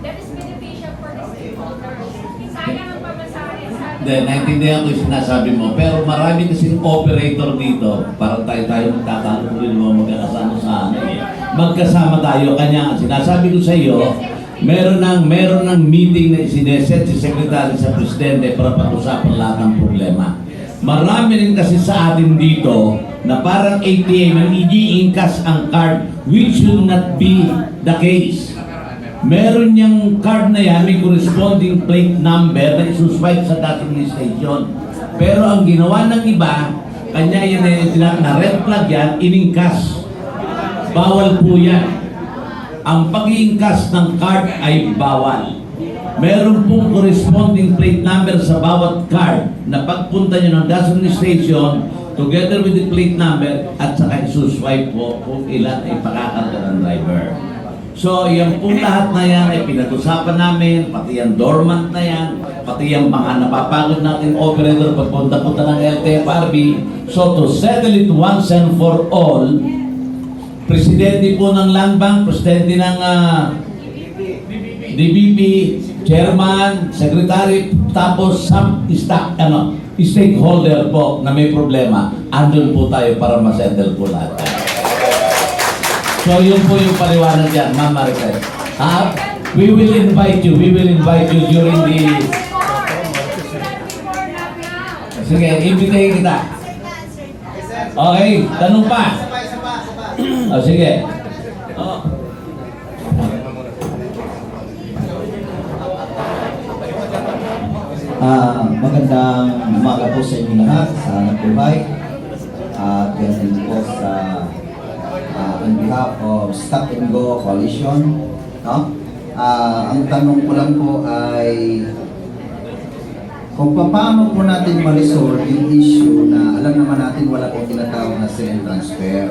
that is beneficial for the stakeholders. Sayang ang pamasahe. Hindi, naintindihan ko yung sinasabi mo. Pero marami kasing operator dito. Parang tayo magtatanong rin mo magkakasama sa magkasama tayo. Kanya, sinasabi ko sa iyo, meron ng meeting na sineset si Secretary sa Presidente para pag-usapan lahat ng problema. Marami rin kasi sa atin dito na parang ATM ang i-encash ang card, which should not be the case. Meron niyang card na yan, may corresponding plate number na isuswipe sa dating station. Pero ang ginawa ng iba, kanya yan na red flag yan, in-encash. Bawal po yan. Ang pag-i-encash ng card ay bawal. meron pong corresponding plate number sa bawat card na pagpunta nyo ng gasoline station together with the plate number at saka isuswipe po kung ilan ay pakakarga ng driver. So, yan pong lahat na yan ay pinag-usapan namin, pati yung dormant na yan, pati yung mga napapagod natin operator pagpunta-punta ng LTFRB. So, to settle it once and for all, Presidente po ng Land Bank, Presidente ng DBP, Chairman, Secretary, tapos stakeholder po na may problema, andun po tayo para ma-settle po lahat. So yun po yung paliwanag yan, Ma'am Maricel. We will invite you during the... Sige, invitahin kita. Okay, tanong pa. Sige. Magandang umaga po sa inyo lahat sa Nagbuhay at ganun po sa on behalf of Stop and Go Coalition, no? Ang tanong ko lang po ay kung paano po natin ma-resolve yung issue na alam naman natin wala pong tinatawag na sale and transfer.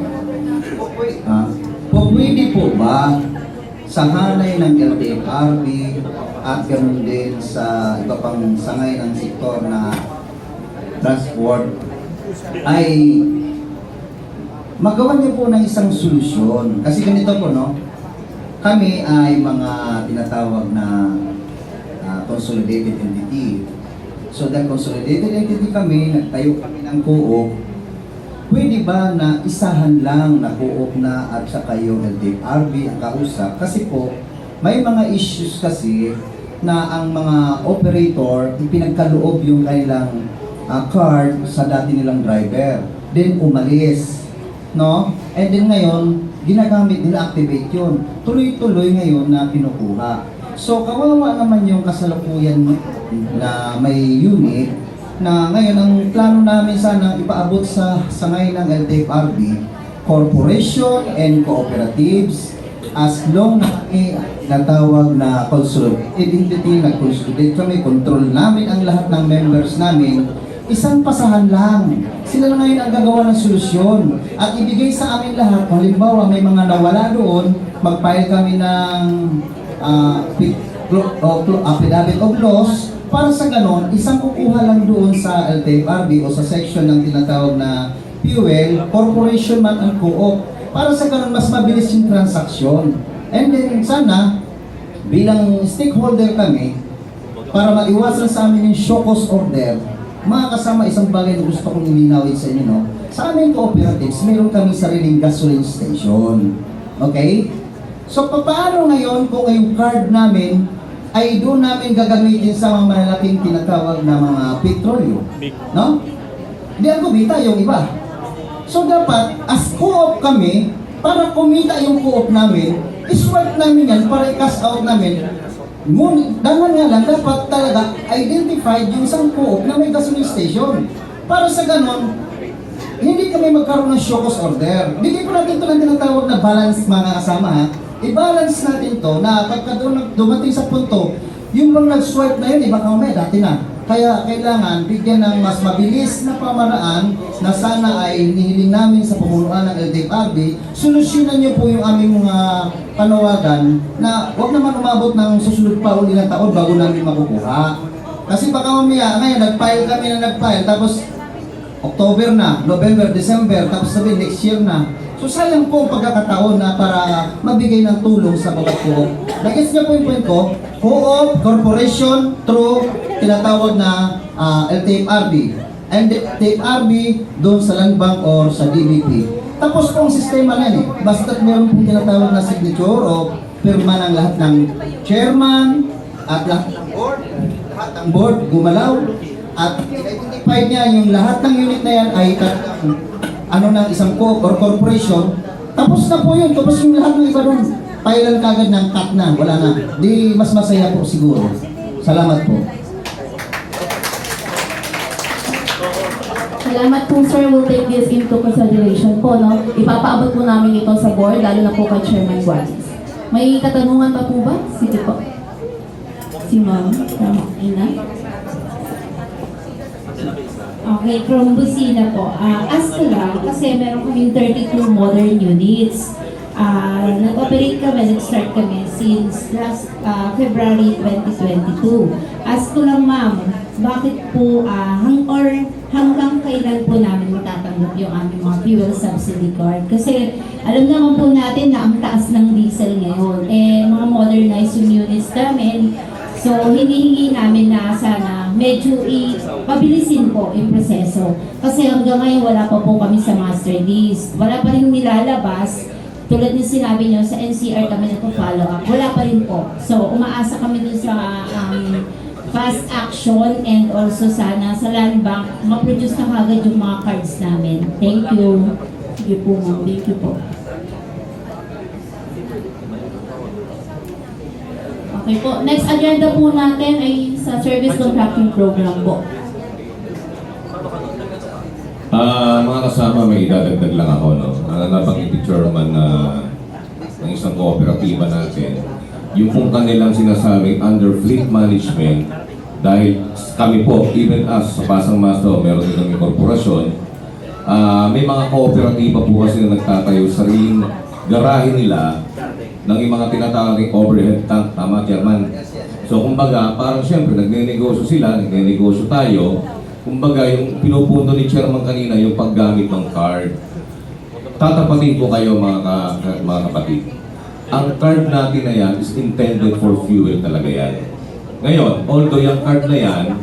Pwede po ba sa hanay ng LTFRB at ganoon din sa iba pang sangay ng sektor na transport ay magawa niyo po ng isang solusyon? Kasi ganito po, no? Kami ay mga tinatawag na consolidated entity. So dahil consolidated entity kami, nagtayo kami ng co-op. Pwede ba na isahan lang na co-op na at saka yung LTFRB ang kausap? Kasi po, may mga issues kasi na ang mga operator, ipinagkaloob yung kanilang card sa dati nilang driver. Then umalis, no? And then ngayon, ginagamit nila, activate yun. Tuloy-tuloy ngayon na kinukuha. So kawawa naman yung kasalukuyan na may unit na ngayon ang plano namin sana ipaabot sa sangay ng LTFRB, corporation and cooperatives, as long na kami natawag na consolidated entity, nag-consolidate kami, control namin ang lahat ng members namin, isang pasahan lang. Sila na ngayon ang gagawa ng solusyon at ibigay sa amin lahat. Kung halimbawa may mga nawala doon, mag-file kami ng affidavit of loss. Para sa ganon, isang kukuha lang doon sa LTFRB o sa section ng tinatawag na fuel, corporation man ang co-op. Para sa ganon, mas mabilis yung transaksyon. And then sana, bilang stakeholder kami, para maiwasan sa amin yung show cause order, mga kasama, isang bagay na gusto kong ilinawin sa inyo, no? Sa aming cooperatives, meron kami sariling gasoline station. Okay? So, paano ngayon kung yung card namin ay doon namin gagamitin sa mga malalaking tinatawag na mga petrolyo? No? Hindi ang kumita yung iba. So, dapat, as co-op kami, para kumita yung co-op namin, iswipe namin yan para i-cash out namin. Ngunit, dahan nga lang, dapat talaga identified yung isang co-op na may gasoline station. Para sa ganon, hindi kami magkaroon ng show cause order. Bigay po natin ito ng tinatawag na balance, mga kasama, ha? I-balance natin to na pagka dumating sa punto, yung mga nag-swipe na yun, baka mamaya dati na. Kaya kailangan bigyan ng mas mabilis na pamaraan na sana ay hinihiling namin sa pamunuan ng LTFRB, solusyonan niyo po yung aming mga panawagan na huwag naman umabot ng susunod pa o ilang taon bago namin makukuha. Kasi baka mamaya, ngayon nag-file, tapos October na, November, December, tapos sabi next year na. So sayang po ang pagkakataon na para mabigay ng tulong sa mga co-op. Nagets niyo po yung point ko, co-op, corporation, through tinatawag na LTFRB. And LTFRB doon sa Land Bank or sa DBP. Tapos po ang sistema na yan basta't meron pong tinatawag na signature o pirma ng lahat ng chairman at lahat ng board, gumalaw. At identified niya yung lahat ng unit na yan ay ng isang co-op or corporation, tapos na po yun. Tapos yung lahat ng iba doon, pailan kagad ng cut na, wala na. Di mas masaya po siguro. Salamat po. Salamat po, sir. We'll take this into consideration po, no? Ipapaabot po namin ito sa board, lalo na po kay Chairman Guadis. May katanungan pa po ba? Sige po. Si Ma'am, Ina. Okay, from Busina po. Ask ko lang, kasi meron kaming 32 modern units. Nag-operate kami, nag-start kami since last February 2022. Ask ko lang, ma'am, bakit po hanggang kailan po namin matatanggap yung aming mga fuel subsidy card? Kasi alam naman po natin na ang taas ng diesel ngayon. Mga modernized yung units namin. So, hinihingi namin na sana medyo pabilisin po yung proseso. Kasi hanggang ngayon wala pa po kami sa master list. Wala pa rin nilalabas. Tulad ng sinabi nyo, sa NCR kami nagpo-follow up. Wala pa rin po. So, umaasa kami dun sa fast action and also sana sa land bank, ma-produce na kagad yung mga cards namin. Thank you. Thank you po, ma'am. Thank you po. Okay po. Next agenda po natin ay sa service contracting program po. Mga kasama, may idadagdag lang ako, no? Nabanggit ni Chairman ng isang kooperatiba natin. Yung kung kanilang sinasabing under fleet management, dahil kami po, even us, sa Pasang Maso, meron din kami korporasyon, may mga kooperatiba po kasi na nagtatayo sariling garahe nila ng yung mga tinatawag overhead tank, tama, Chairman? So, kumbaga, parang siyempre, nagne-negosyo sila, nagne-negosyo tayo. Kumbaga, yung pinupunto ni Chairman kanina, yung paggamit ng card. Tatapatin ko kayo, mga kapatid. Ang card natin na yan is intended for fuel talaga yan. Ngayon, although yung card na yan,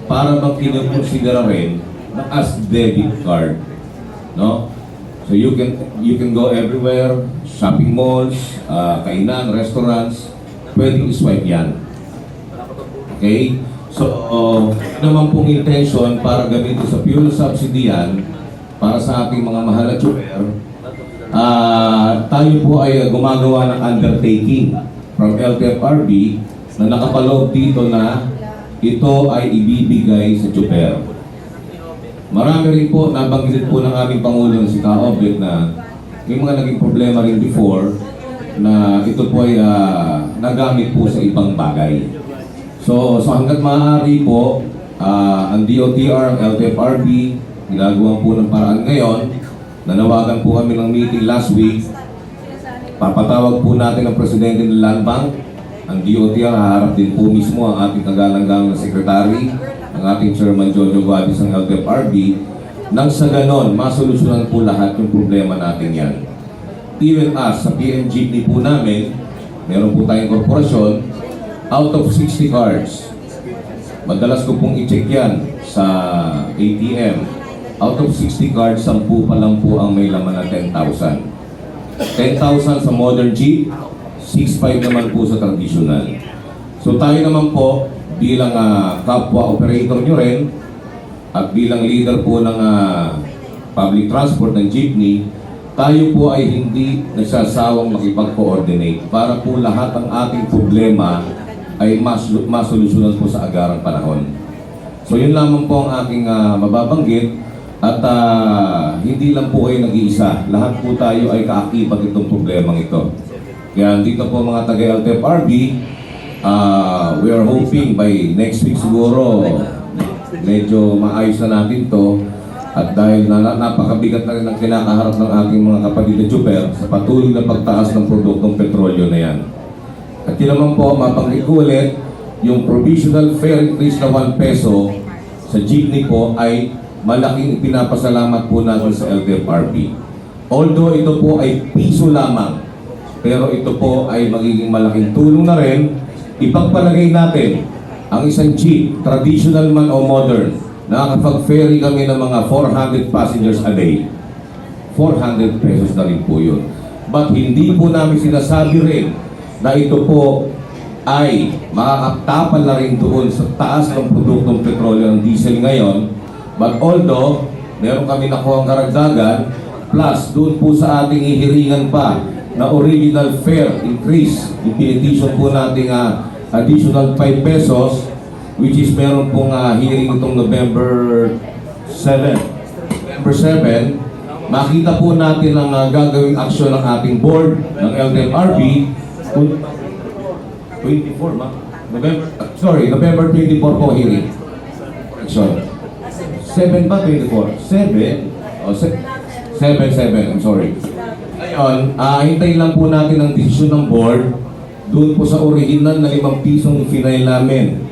para bang kinukonsidera rin na as debit card. No? So you can go everywhere, shopping malls, kainan, restaurants, pwedeng swipe yan. Okay? So, naman pong intention para gamitin sa fuel subsidy yan, para sa ating mga mahal na tsuper, tayo po ay gumagawa ng undertaking from LTFRB na nakapaloob dito na ito ay ibibigay sa tsuper. Marami rin po, nabanggit po ng aming Pangulo si Ka-Obet na may mga naging problema rin before na ito po ay nagamit po sa ibang bagay. So hanggat maaari po, ang DOTR, ang LTFRB, ginagawa po ng paraan ngayon. Nanawagan po kami ng meeting last week. Papatawag po natin ang Presidente ng Land Bank, ang DOTR, haharap din po mismo ang ating kagalang-galang na Secretary, ang ating Chairman Jojo Guadis ng LTFRB, nang sa ganon, masolusyonan po lahat yung problema natin yan. Even us, sa PM Jeepney po namin, meron po tayong korporasyon, out of 60 cards, madalas ko pong i-check yan sa ATM. Out of 60 cards, 10 pa lang po ang may laman na 10,000. 10,000 sa modern Jeep, 6,500 naman po sa traditional. So tayo naman po, bilang kapwa operator nyo rin, at bilang leader po ng public transport ng jeepney, tayo po ay hindi nagsasawang makipag-coordinate para po lahat ng ating problema ay masolusyonan po sa agarang panahon. So yun lamang po ang aking mababanggit at hindi lang po kayo nag-iisa. Lahat po tayo ay kaakibat itong problemang ito. Kaya dito po mga taga-LTFRB, we are hoping by next week siguro medyo maayos na natin to. At dahil napakabigat na rin ang kinakaharap ng ating mga kapatid na tsuper sa patuloy na pagtaas ng produktong petrolyo na yan. At yun naman po, mabanggit ko ulit, yung provisional fare increase na 1 peso sa jeepney po ay malaking pinapasalamat po natin sa LTFRB. Although ito po ay piso lamang, pero ito po ay magiging malaking tulong na rin. Ipagpalagay natin ang isang jeep, traditional man o modern, nakakapag-ferry kami ng mga 400 passengers a day. 400 pesos na rin po yun. But hindi po namin sinasabi rin na ito po ay makakaptapan na rin doon sa taas ng produktong petrolyo ng diesel ngayon. But although, meron kami nakuha ang karagdagan, plus doon po sa ating ihiringan pa na original fare increase, implementation po natin additional 5 pesos, which is meron pong hearing itong November 7. Makita po natin ang gagawing aksyon ng ating board ng LTFRB. 24, ma? November 24 po hearing. Correction. 7 ba? 24? 7? Oh, 7, I'm sorry. Ngayon, hintayin lang po natin ang desisyon ng board doon po sa original na 5 pisong final namin.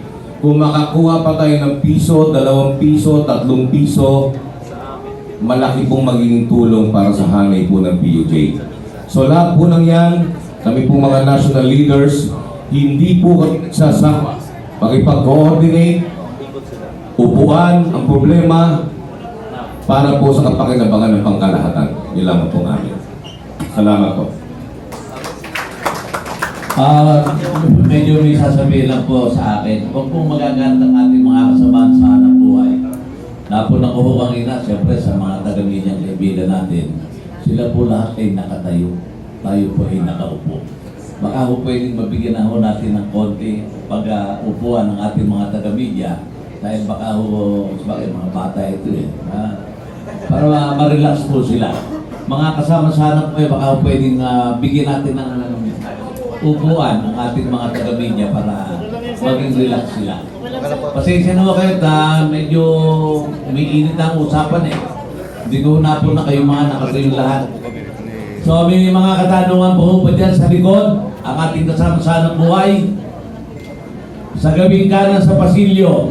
Kung makakuha pa tayo ng piso, 2 piso, 3 piso, malaki pong magiging tulong para sa hanay po ng PUJ. So lahat po ng yan, kami po mga national leaders, hindi po kami nagsasama makipag-coordinate, upuan ang problema para po sa kapakinabangan ng pangkalahatan. Yun lamang po namin. Salamat po. Medyo may sasabihin lang po sa akin. Huwag pong magagamit ang ating mga kasamahan sa hanap buhay. Napunang ko kanina, siyempre sa mga taga-media kaibigan natin, sila po lahat ay nakatayo. Tayo po ay nakaupo. Baka po pwedeng mabigyan na ho natin ng konti pag-upuan ng ating mga taga-media dahil baka ho, bakit mga bata ito para ma-relax po sila. Mga kasama sa hanap buhay, baka ho pwedeng bigyan natin ng upuan ang ating mga taga-media para maging relax sila. Pasensya na kayo medyo umiinit ang usapan eh. Hindi ko na po na kayong mga nakatayo lahat. So may mga katanungan po ba dyan sa likod? Ang ating kasama sa hanap buhay. Sa gabing kanan sa pasilyo.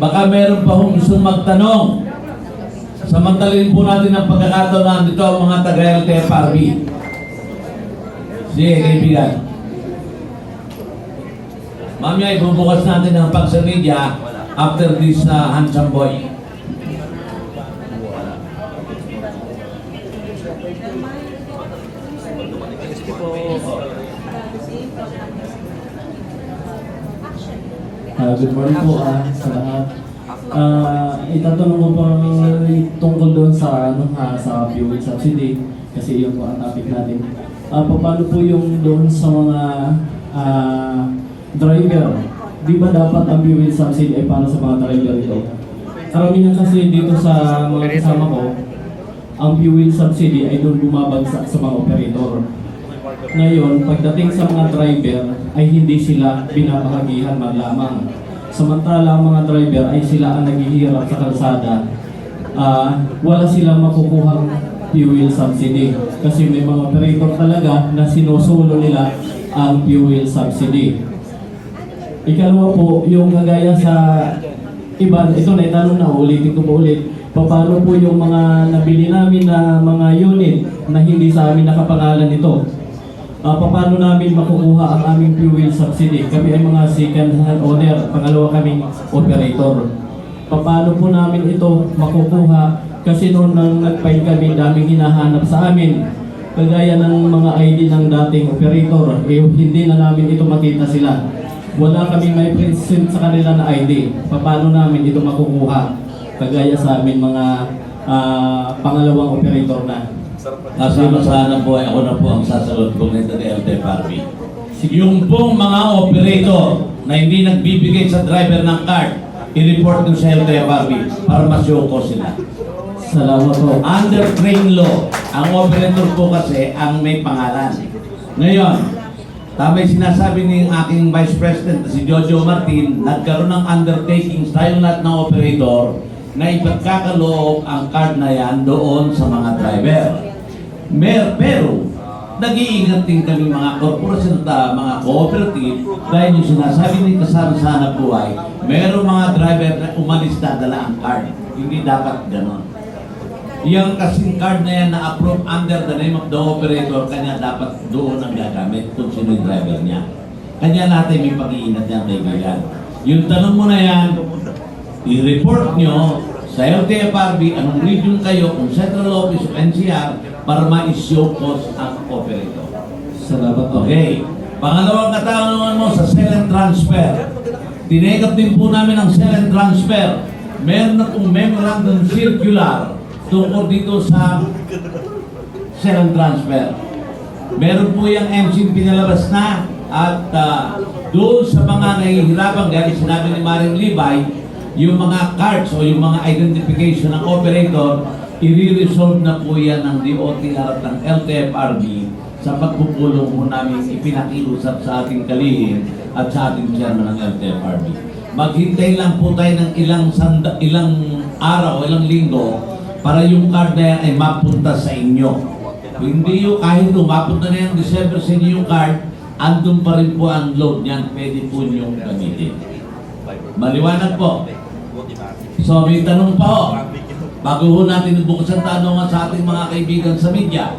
Baka meron pa hong gustong magtanong. Samantalin po natin ang pagkakataon na dito ang mga taga-LTFRB. Sige, kaibigan. Mamaya ibubukas natin ang pag sa media after this handsome boy. Good morning po sa lahat. Itatanong ko po tungkol doon sa sa fuel subsidy kasi yun po ang topic natin. Paano po yung doon sa mga driver? Di ba dapat ang fuel subsidy ay para sa mga driver ito? Karamihan kasi dito sa mga kasama ko, ang fuel subsidy ay doon bumabagsak sa mga operator. Ngayon, pagdating sa mga driver ay hindi sila binabahagihan man lamang. Samantala ang mga driver ay sila ang naghihirap sa kalsada. Wala silang makukuhang fuel subsidy kasi may mga operator talaga na sinusulo nila ang fuel subsidy. Ikalawa po, yung kagaya sa iba, ito na itanong na, ulitin ko po ulit. Paano po yung mga nabili namin na mga unit na hindi sa amin nakapangalan ito? Paano namin makukuha ang aming fuel subsidy? Kami ay mga second hand owner, pangalawa kaming operator. Paano po namin ito makukuha? Kasi noon nang nag-file kami, daming hinahanap sa amin. Kagaya ng mga ID ng dating operator, hindi na namin ito makita sila. Wala kaming may present sa kanila na ID. Paano namin ito makukuha? Kagaya sa amin mga pangalawang operator na. Kasama sa hanap buhay, ako na po ang sasagot kung nito ng LTFRB. Yung pong mga operator na hindi nagbibigay sa driver ng card, i-report nyo sa LTFRB para ma-show ko sila. Salamat po. Under train law, ang operator po kasi ang may pangalan. Ngayon, tama yung sinasabi ng aking Vice President si Jojo Martin, nagkaroon ng undertaking tayong lahat ng operator na ipagkakaloob ang card na yan doon sa mga driver. Pero, nag-iingat din kami mga korporasyon at mga cooperative dahil yung sinasabi ni kasama sa hanap buhay, mayroong mga driver na umalis na dala ang card. Hindi dapat ganon. Yung kasing card na yan na approve under the name of the operator, kanya dapat doon ang gagamit kung sino yung driver niya. Kanya natin may pag-iingat niya, kaibigan. Yung tanong mo na yan, i-report nyo sa LTFRB anong region kayo, kung central office o NCR, para ma-issue post ang operator. Salamat po. Okay. Pangalawang katanungan mo sa sell and transfer. Tinekap din po namin ang sell and transfer. Meron na pong memorandum circular tungkol dito sa sell and transfer. Meron po yung MC pinalabas na at doon sa mga nahihirapan, gaya sinabi ni Maring Libay, yung mga cards o yung mga identification ng operator, i-resolve na po yan ng DOTR at ng LTFRB sa pagpupulong po namin ipinakiusap sa ating kalihim at sa ating chairman ng LTFRB. Maghintay lang po tayo ng ilang araw, ilang linggo para yung card na yan ay mapunta sa inyo. Hindi yung kahit mapunta na yung December sa inyo yung card, andun pa rin po ang load niyan, pwede po niyong gamitin. Maliwanag po. So may tanong pa ho. Bago ho natin bukas ang tanongan sa ating mga kaibigan sa media.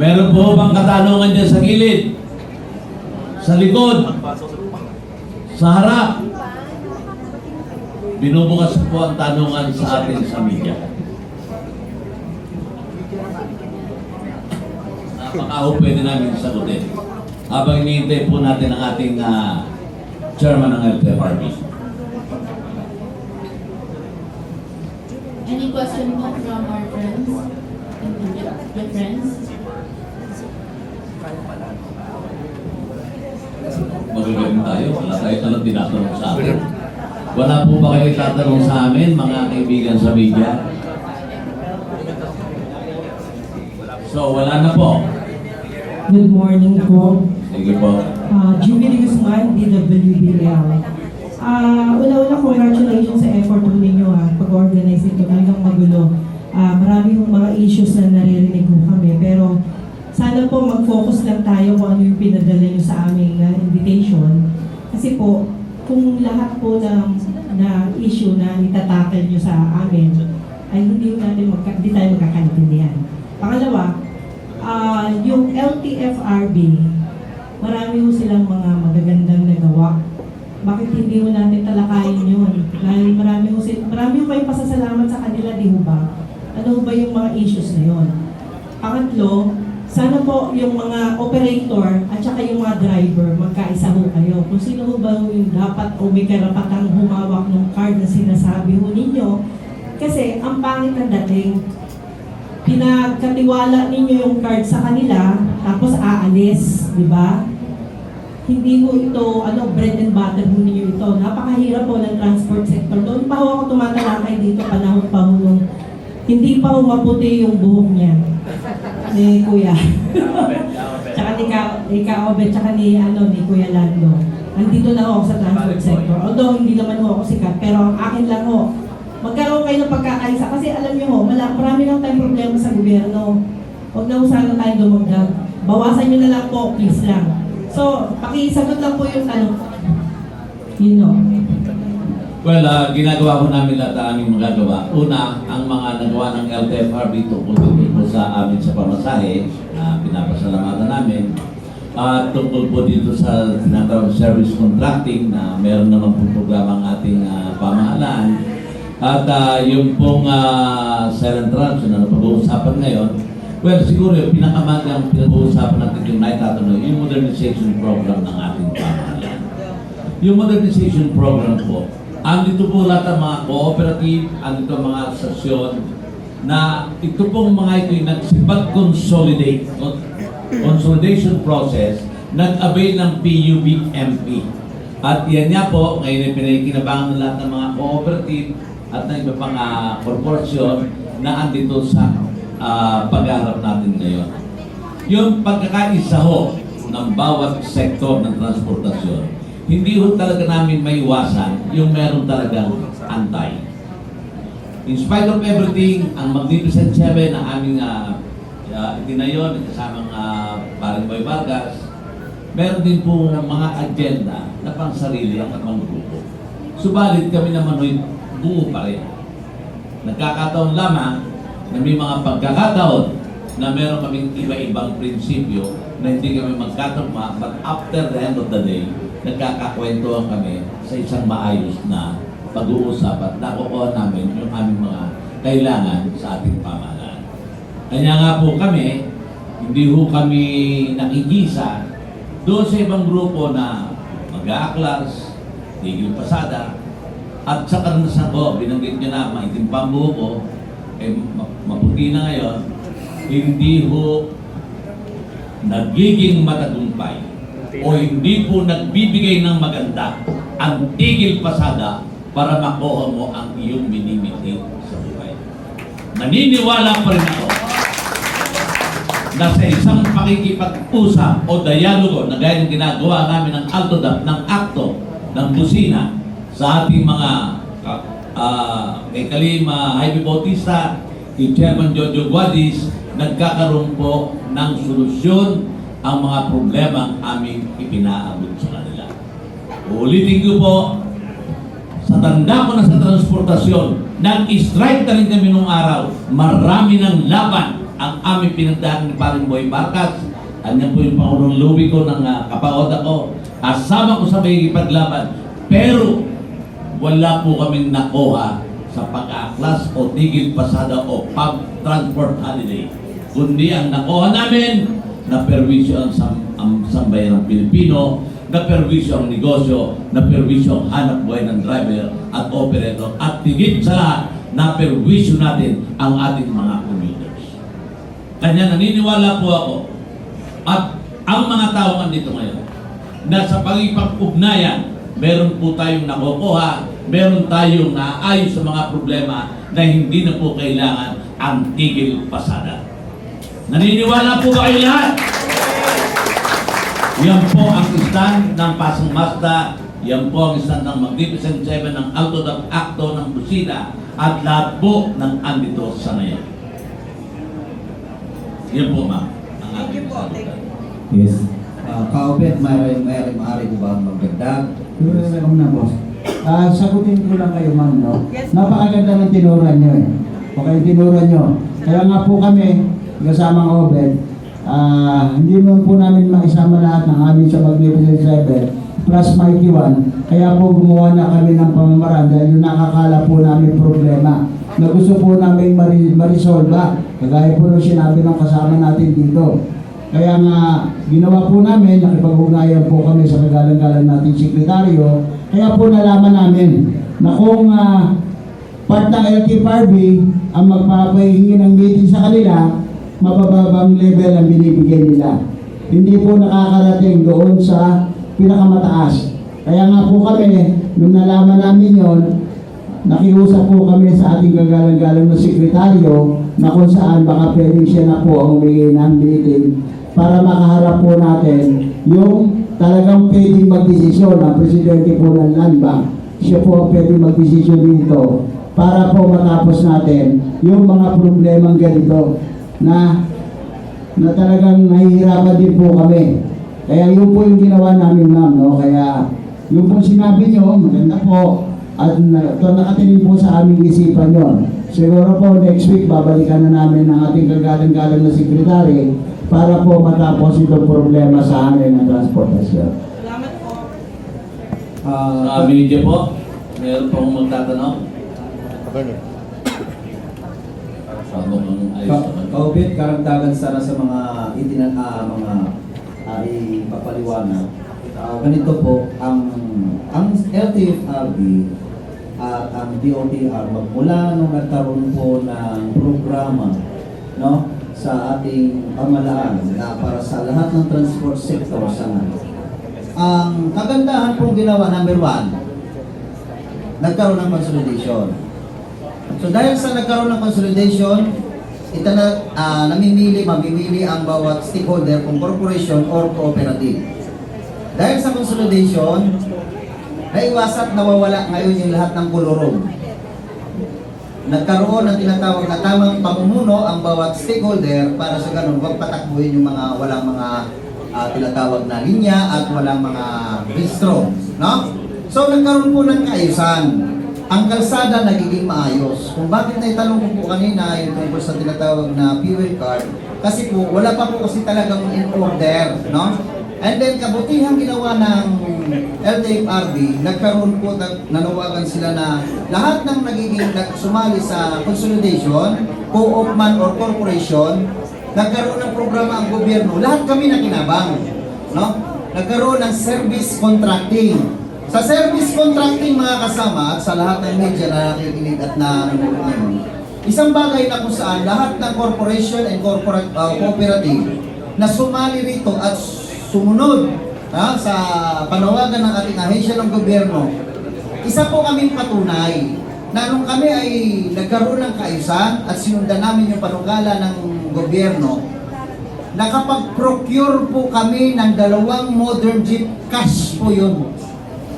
Meron po bang katanungan dyan sa gilid? Sa likod? Sa harap? Binubukas po ang tanungan sa atin sa media. Baka ho pwede namin sagutin. Habang hinihintay po natin ang ating chairman ng LTFRB. Any question po from our friends? Your friends? Magagaling tayo. Wala tayo talang tinatanong sa amin. Wala po ba kayo tatanong sa amin, mga kaibigan sa media? So, wala na po. Good morning po. Sige po. Jubilee Guzman, DWBL. Una-una, congratulations sa effort po ninyo pag-organize ito. Talagang magulo. Marami yung mga issues na naririnig ko kami. Pero sana po mag-focus lang tayo kung ano yung pinadala nyo sa aming invitation. Kasi po, kung lahat po na issue na itatakal nyo sa amin, ay hindi tayo magkakaintindihan. Pangalawa, yung LTFRB, marami ho silang mga magagandang nagawa. Bakit hindi ho natin talakayin yun? Dahil marami ho kayong pasasalamat sa kanila, di ho ba? Ano ho ba yung mga issues na yun? Pangatlo, sana po yung mga operator at saka yung mga driver, magkaisa ho kayo. Kung sino ho ba yung dapat o may karapatang humawak ng card na sinasabi ho ninyo. Kasi ang pangit na dating, pinagkatiwala ninyo yung card sa kanila, tapos aalis, di ba? Hindi mo ito, bread and butter mo ninyo ito. Napakahirap po ng transport sector. Doon pa ho ako tumatalakay dito, panahon pa ho nung hindi pa ho maputi yung buhok niya. Ni Kuya. Tsaka ni Ka-Obet, tsaka ni Kuya Lando. Nandito na ho ako sa transport sector. Although hindi naman ho ako sikat, pero ang akin lang ho, magkaroon kayo ng pagkakaisa. Kasi alam niyo ho, marami lang tayong problema sa gobyerno. Huwag na sana tayo dumagdag. Bawasan niyo na lang po, please lang. So, pakisagot lang po yung tanong. You know. Well, ginagawa ko namin lahat ang aming magagawa. Una, ang mga nagawa ng LTFRB tungkol po sa amin sa pamasahe, pinapasalamatan namin. At tungkol po dito sa tinatawag service contracting na meron naman pong programa ang ating pamahalaan. At yung pong silent transaction na pag-uusapan ngayon, well, siguro yung pinakamagang pinag-uusapan natin yung naitatanong, yung modernization program ng ating pamahalaan. Yung modernization program po, andito po lahat ang mga cooperative, andito ang mga asosasyon, na ito pong mga ito yung nagsipag-consolidate, consolidation process, nag-avail ng PUBMP. At yan nga po, ngayon ay pinakinabangan ng lahat ng mga cooperative at ng iba pang korporasyon na andito sa pag-aarap natin ngayon. Yung pagkakaisa ho ng bawat sektor ng transportasyon, hindi ho talaga namin maiwasan yung meron talagang antay. In spite of everything, ang Magnificent Seven na aming itinayon, kasamang Paring Boy Vargas, meron din po mga agenda na pang sarili ang mga grupo. Subalit kami naman ho'y buo pa rin. Nagkakataon lamang na may mga pagkakataon na meron kaming iba-ibang prinsipyo na hindi kami magkatugma, but after the end of the day, nagkakakwentuhan kami sa isang maayos na pag-uusap at nakukuha namin yung aming mga kailangan sa ating pamahalaan. Kanya nga po kami, hindi ho kami nakikisa doon sa ibang grupo na mag-aaklas, tigil pasada, at sa karanasan ko, binanggit nyo na, maitim pa ang buho ko, maputi na ngayon, hindi ho nagiging matagumpay o hindi po nagbibigay ng maganda ang tigil pasada para makuha mo ang iyong minimiti sa buhay. Naniniwala pa rin ako na sa isang pakikipag-usap o dialogo na gaya ng ginagawa namin ng ALTODAP, ng akto, ng busina sa ating mga kay Kalima Jaime Bautista, kay Chairman Jojo Guadis, nagkakaroon po ng solusyon ang mga problema aming ipinaabot sa kanila. Ulitin ko po, sa tanda ko na sa transportasyon, nag-strike na rin kami nung araw. Marami ng laban ang aming pinagdaan ni Paring Boy Barkas. Anyan po yung Pangulong Louie ko ng kapaoda ko. Asama ko sa pagkikipaglaban. Pero wala po kaming nakuha sa pag-aaklas o tigil pasada o pag-transport holiday. Kundi ang nakuha namin na perwisyo ang sambayan ng Pilipino, na perwisyo ang negosyo, na perwisyo ang hanap buhay ng driver at operator, at tigit sa lahat na perwisyo natin ang ating mga commuters. Kanya naniniwala po ako at ang mga tao nandito ngayon na sa pagkipag-ugnayan, meron po tayong nakukuha, meron tayong naayos sa mga problema na hindi na po kailangan ang tigil pasada. Naniniwala po ba kayo lahat? Yan po ang stand ng Pasong Mazda, yan po ang stand ng Magnificent Seven, ng ALTODAP Acto, ng Busina, at lahat po ng andito sa ngayon. Yan po, ma'am. Thank you po. Yes. Kaobet, maaari ko ba magdagdag? Meron na, boss. Sagutin ko lang kayo, ma'am, no? Napakaganda ng tinuran nyo, eh. Okay, tinuran nyo. Kaya nga po kami, kasamang Obed, hindi naman po namin maisama lahat ng amin sa Magnificent Seven plus Mighty One. Kaya po gumawa na kami ng pamamaraan dahil yung nakakala po namin problema na gusto po namin marisolva. Kagaya po nung sinabi ng kasama natin dito. Kaya nga, ginawa po namin, nakipag-ugnayan po kami sa kagalang-galang nating sekretaryo. Kaya po nalaman namin na kung part ng LTFRB ang magpapahingi ng meeting sa kanila, mabababang level ang binibigay nila. Hindi po nakakarating doon sa pinakamataas. Kaya nga po kami, nung nalaman namin yon, nakiusap po kami sa ating kagalang-galang na sekretaryo na kung saan baka pwedeng siya na po ang humingi ng meeting para makaharap po natin yung talagang pwedeng magdesisyon ang presidente po ng Land Bank. Siya po ang pwedeng magdesisyon dito para po matapos natin yung mga problemang ganito na talagang nahihirapan din po kami. Kaya yun po yung ginawa namin, ma'am, no? Kaya yung po sinabi nyo, maganda po, at nakatinig po sa aming isipan yun. Siguro po next week, babalikan na namin ang ating kagalang-galang na sekretary para po matapos itong problema sa amin ng transportasyon. Salamat po. Sa media po, meron pong magtatanong. Kaubit, karagdagan sana sa mga ipapaliwanag. Ganito po, ang LTFRB at ang DOTR magmula nung nagkaroon po ng programa, no, sa ating pamalaan na para sa lahat ng transport sector sa ngayon. Ang kagandahan pong ginawa, number 1, nagkaroon ng consolidation. So dahil sa nagkaroon ng consolidation, mamimili ang bawat stakeholder kung corporation or cooperative. Dahil sa consolidation, naiwasan nawawala ngayon yung lahat ng kolorong. Nagkaroon ng tinatawag na tamang pamumuno ang bawat stakeholder para sa ganun, huwag patakbuhin yung mga walang mga tinatawag na linya at walang mga registro. No? So nagkaroon po ng kaayusan. Ang kalsada nagiging maayos. Kung bakit naitanong ko po kanina yung tungkol sa tinatawag na fuel card, kasi po wala pa po kasi talagang in order, no? And then kabutihang ginawa ng LTFRB, nagkaroon po, nanawagan sila na lahat ng nagiging sumali sa consolidation, co-op man or corporation, nagkaroon ng programa ang gobyerno, lahat kami nakinabang, no? Nagkaroon ng service contracting. Sa service contracting, mga kasama, at sa lahat ng media na nakikinig at nanonood, isang bagay na kung saan lahat ng corporation and cooperative na sumali rito at sumunod sa panawagan ng ating ahensya ng gobyerno, isa po kaming patunay na nung kami ay nagkaroon ng kaayusan at sinundan namin yung panukala ng gobyerno, nakapag-procure po kami ng 2 modern jeep, cash po yun.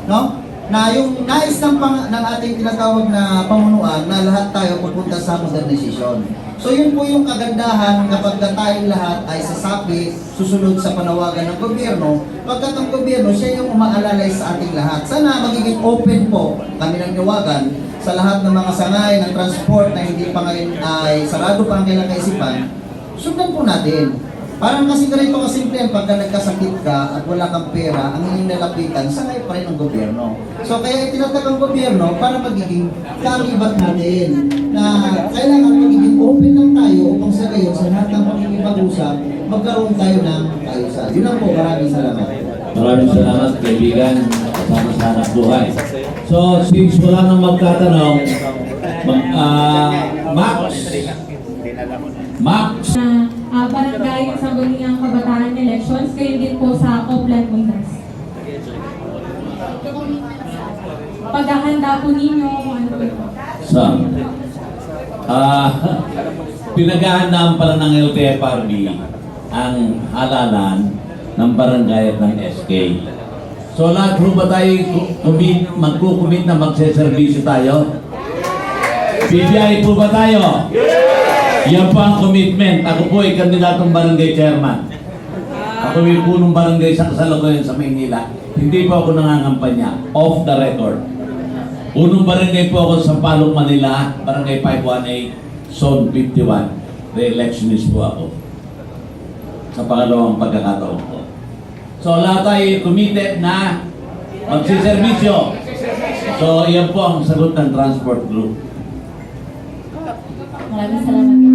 No? Na yung nais ng ating tinatawag na pamunuan na lahat tayo pupunta sa modernization. So yun po yung kagandahan kapag tayong lahat ay sasapi, susunod sa panawagan ng gobyerno, pagkat ang gobyerno siya yung umaalalay sa ating lahat. Sana magiging open po kami ng nawagan sa lahat ng mga sangay ng transport na hindi pa ngayon ay sarado pa ang kailang kaisipan, sundan po natin. Parang kasi ganito kasimple yan, pagka nagkasakit ka at wala kang pera, ang inyong nalapitan, sangay pa rin ng gobyerno. So kaya itinatag ang gobyerno para magiging kalibat natin na kailangan magiging open lang tayo upang sa gayon, sa lahat ng pakikipag-usap, magkaroon tayo ng kaayusan. Yun lang po, maraming salamat. Maraming salamat, kaibigan, kasama sa hanap buhay. So, since wala nang magtatanong, Max, barangay sa Sangguniang Kabataan Elections, kayo din po sa Oplan Bundas. Paghahanda po ninyo kung ano po. pinaghahandaan pala ng LTFRB ang halalan ng barangay at ng SK. So lahat po ba tayo magkukumit na magseservisyo tayo? BBI po ba tayo? Yan po ang commitment. Ako po ay kandidatong barangay chairman. Ako ay punong barangay sa kasalukuyan sa Maynila. Hindi po ako nangangampanya. Off the record. Punong barangay po ako sa Palong, Manila. Barangay 518, Zone 51. Re-electionist po ako. Sa pangalawang pagkakataon ko. So lahat tayo committed na magsiservisyo. So yan po ang sagot ng transport group. Maraming salamat.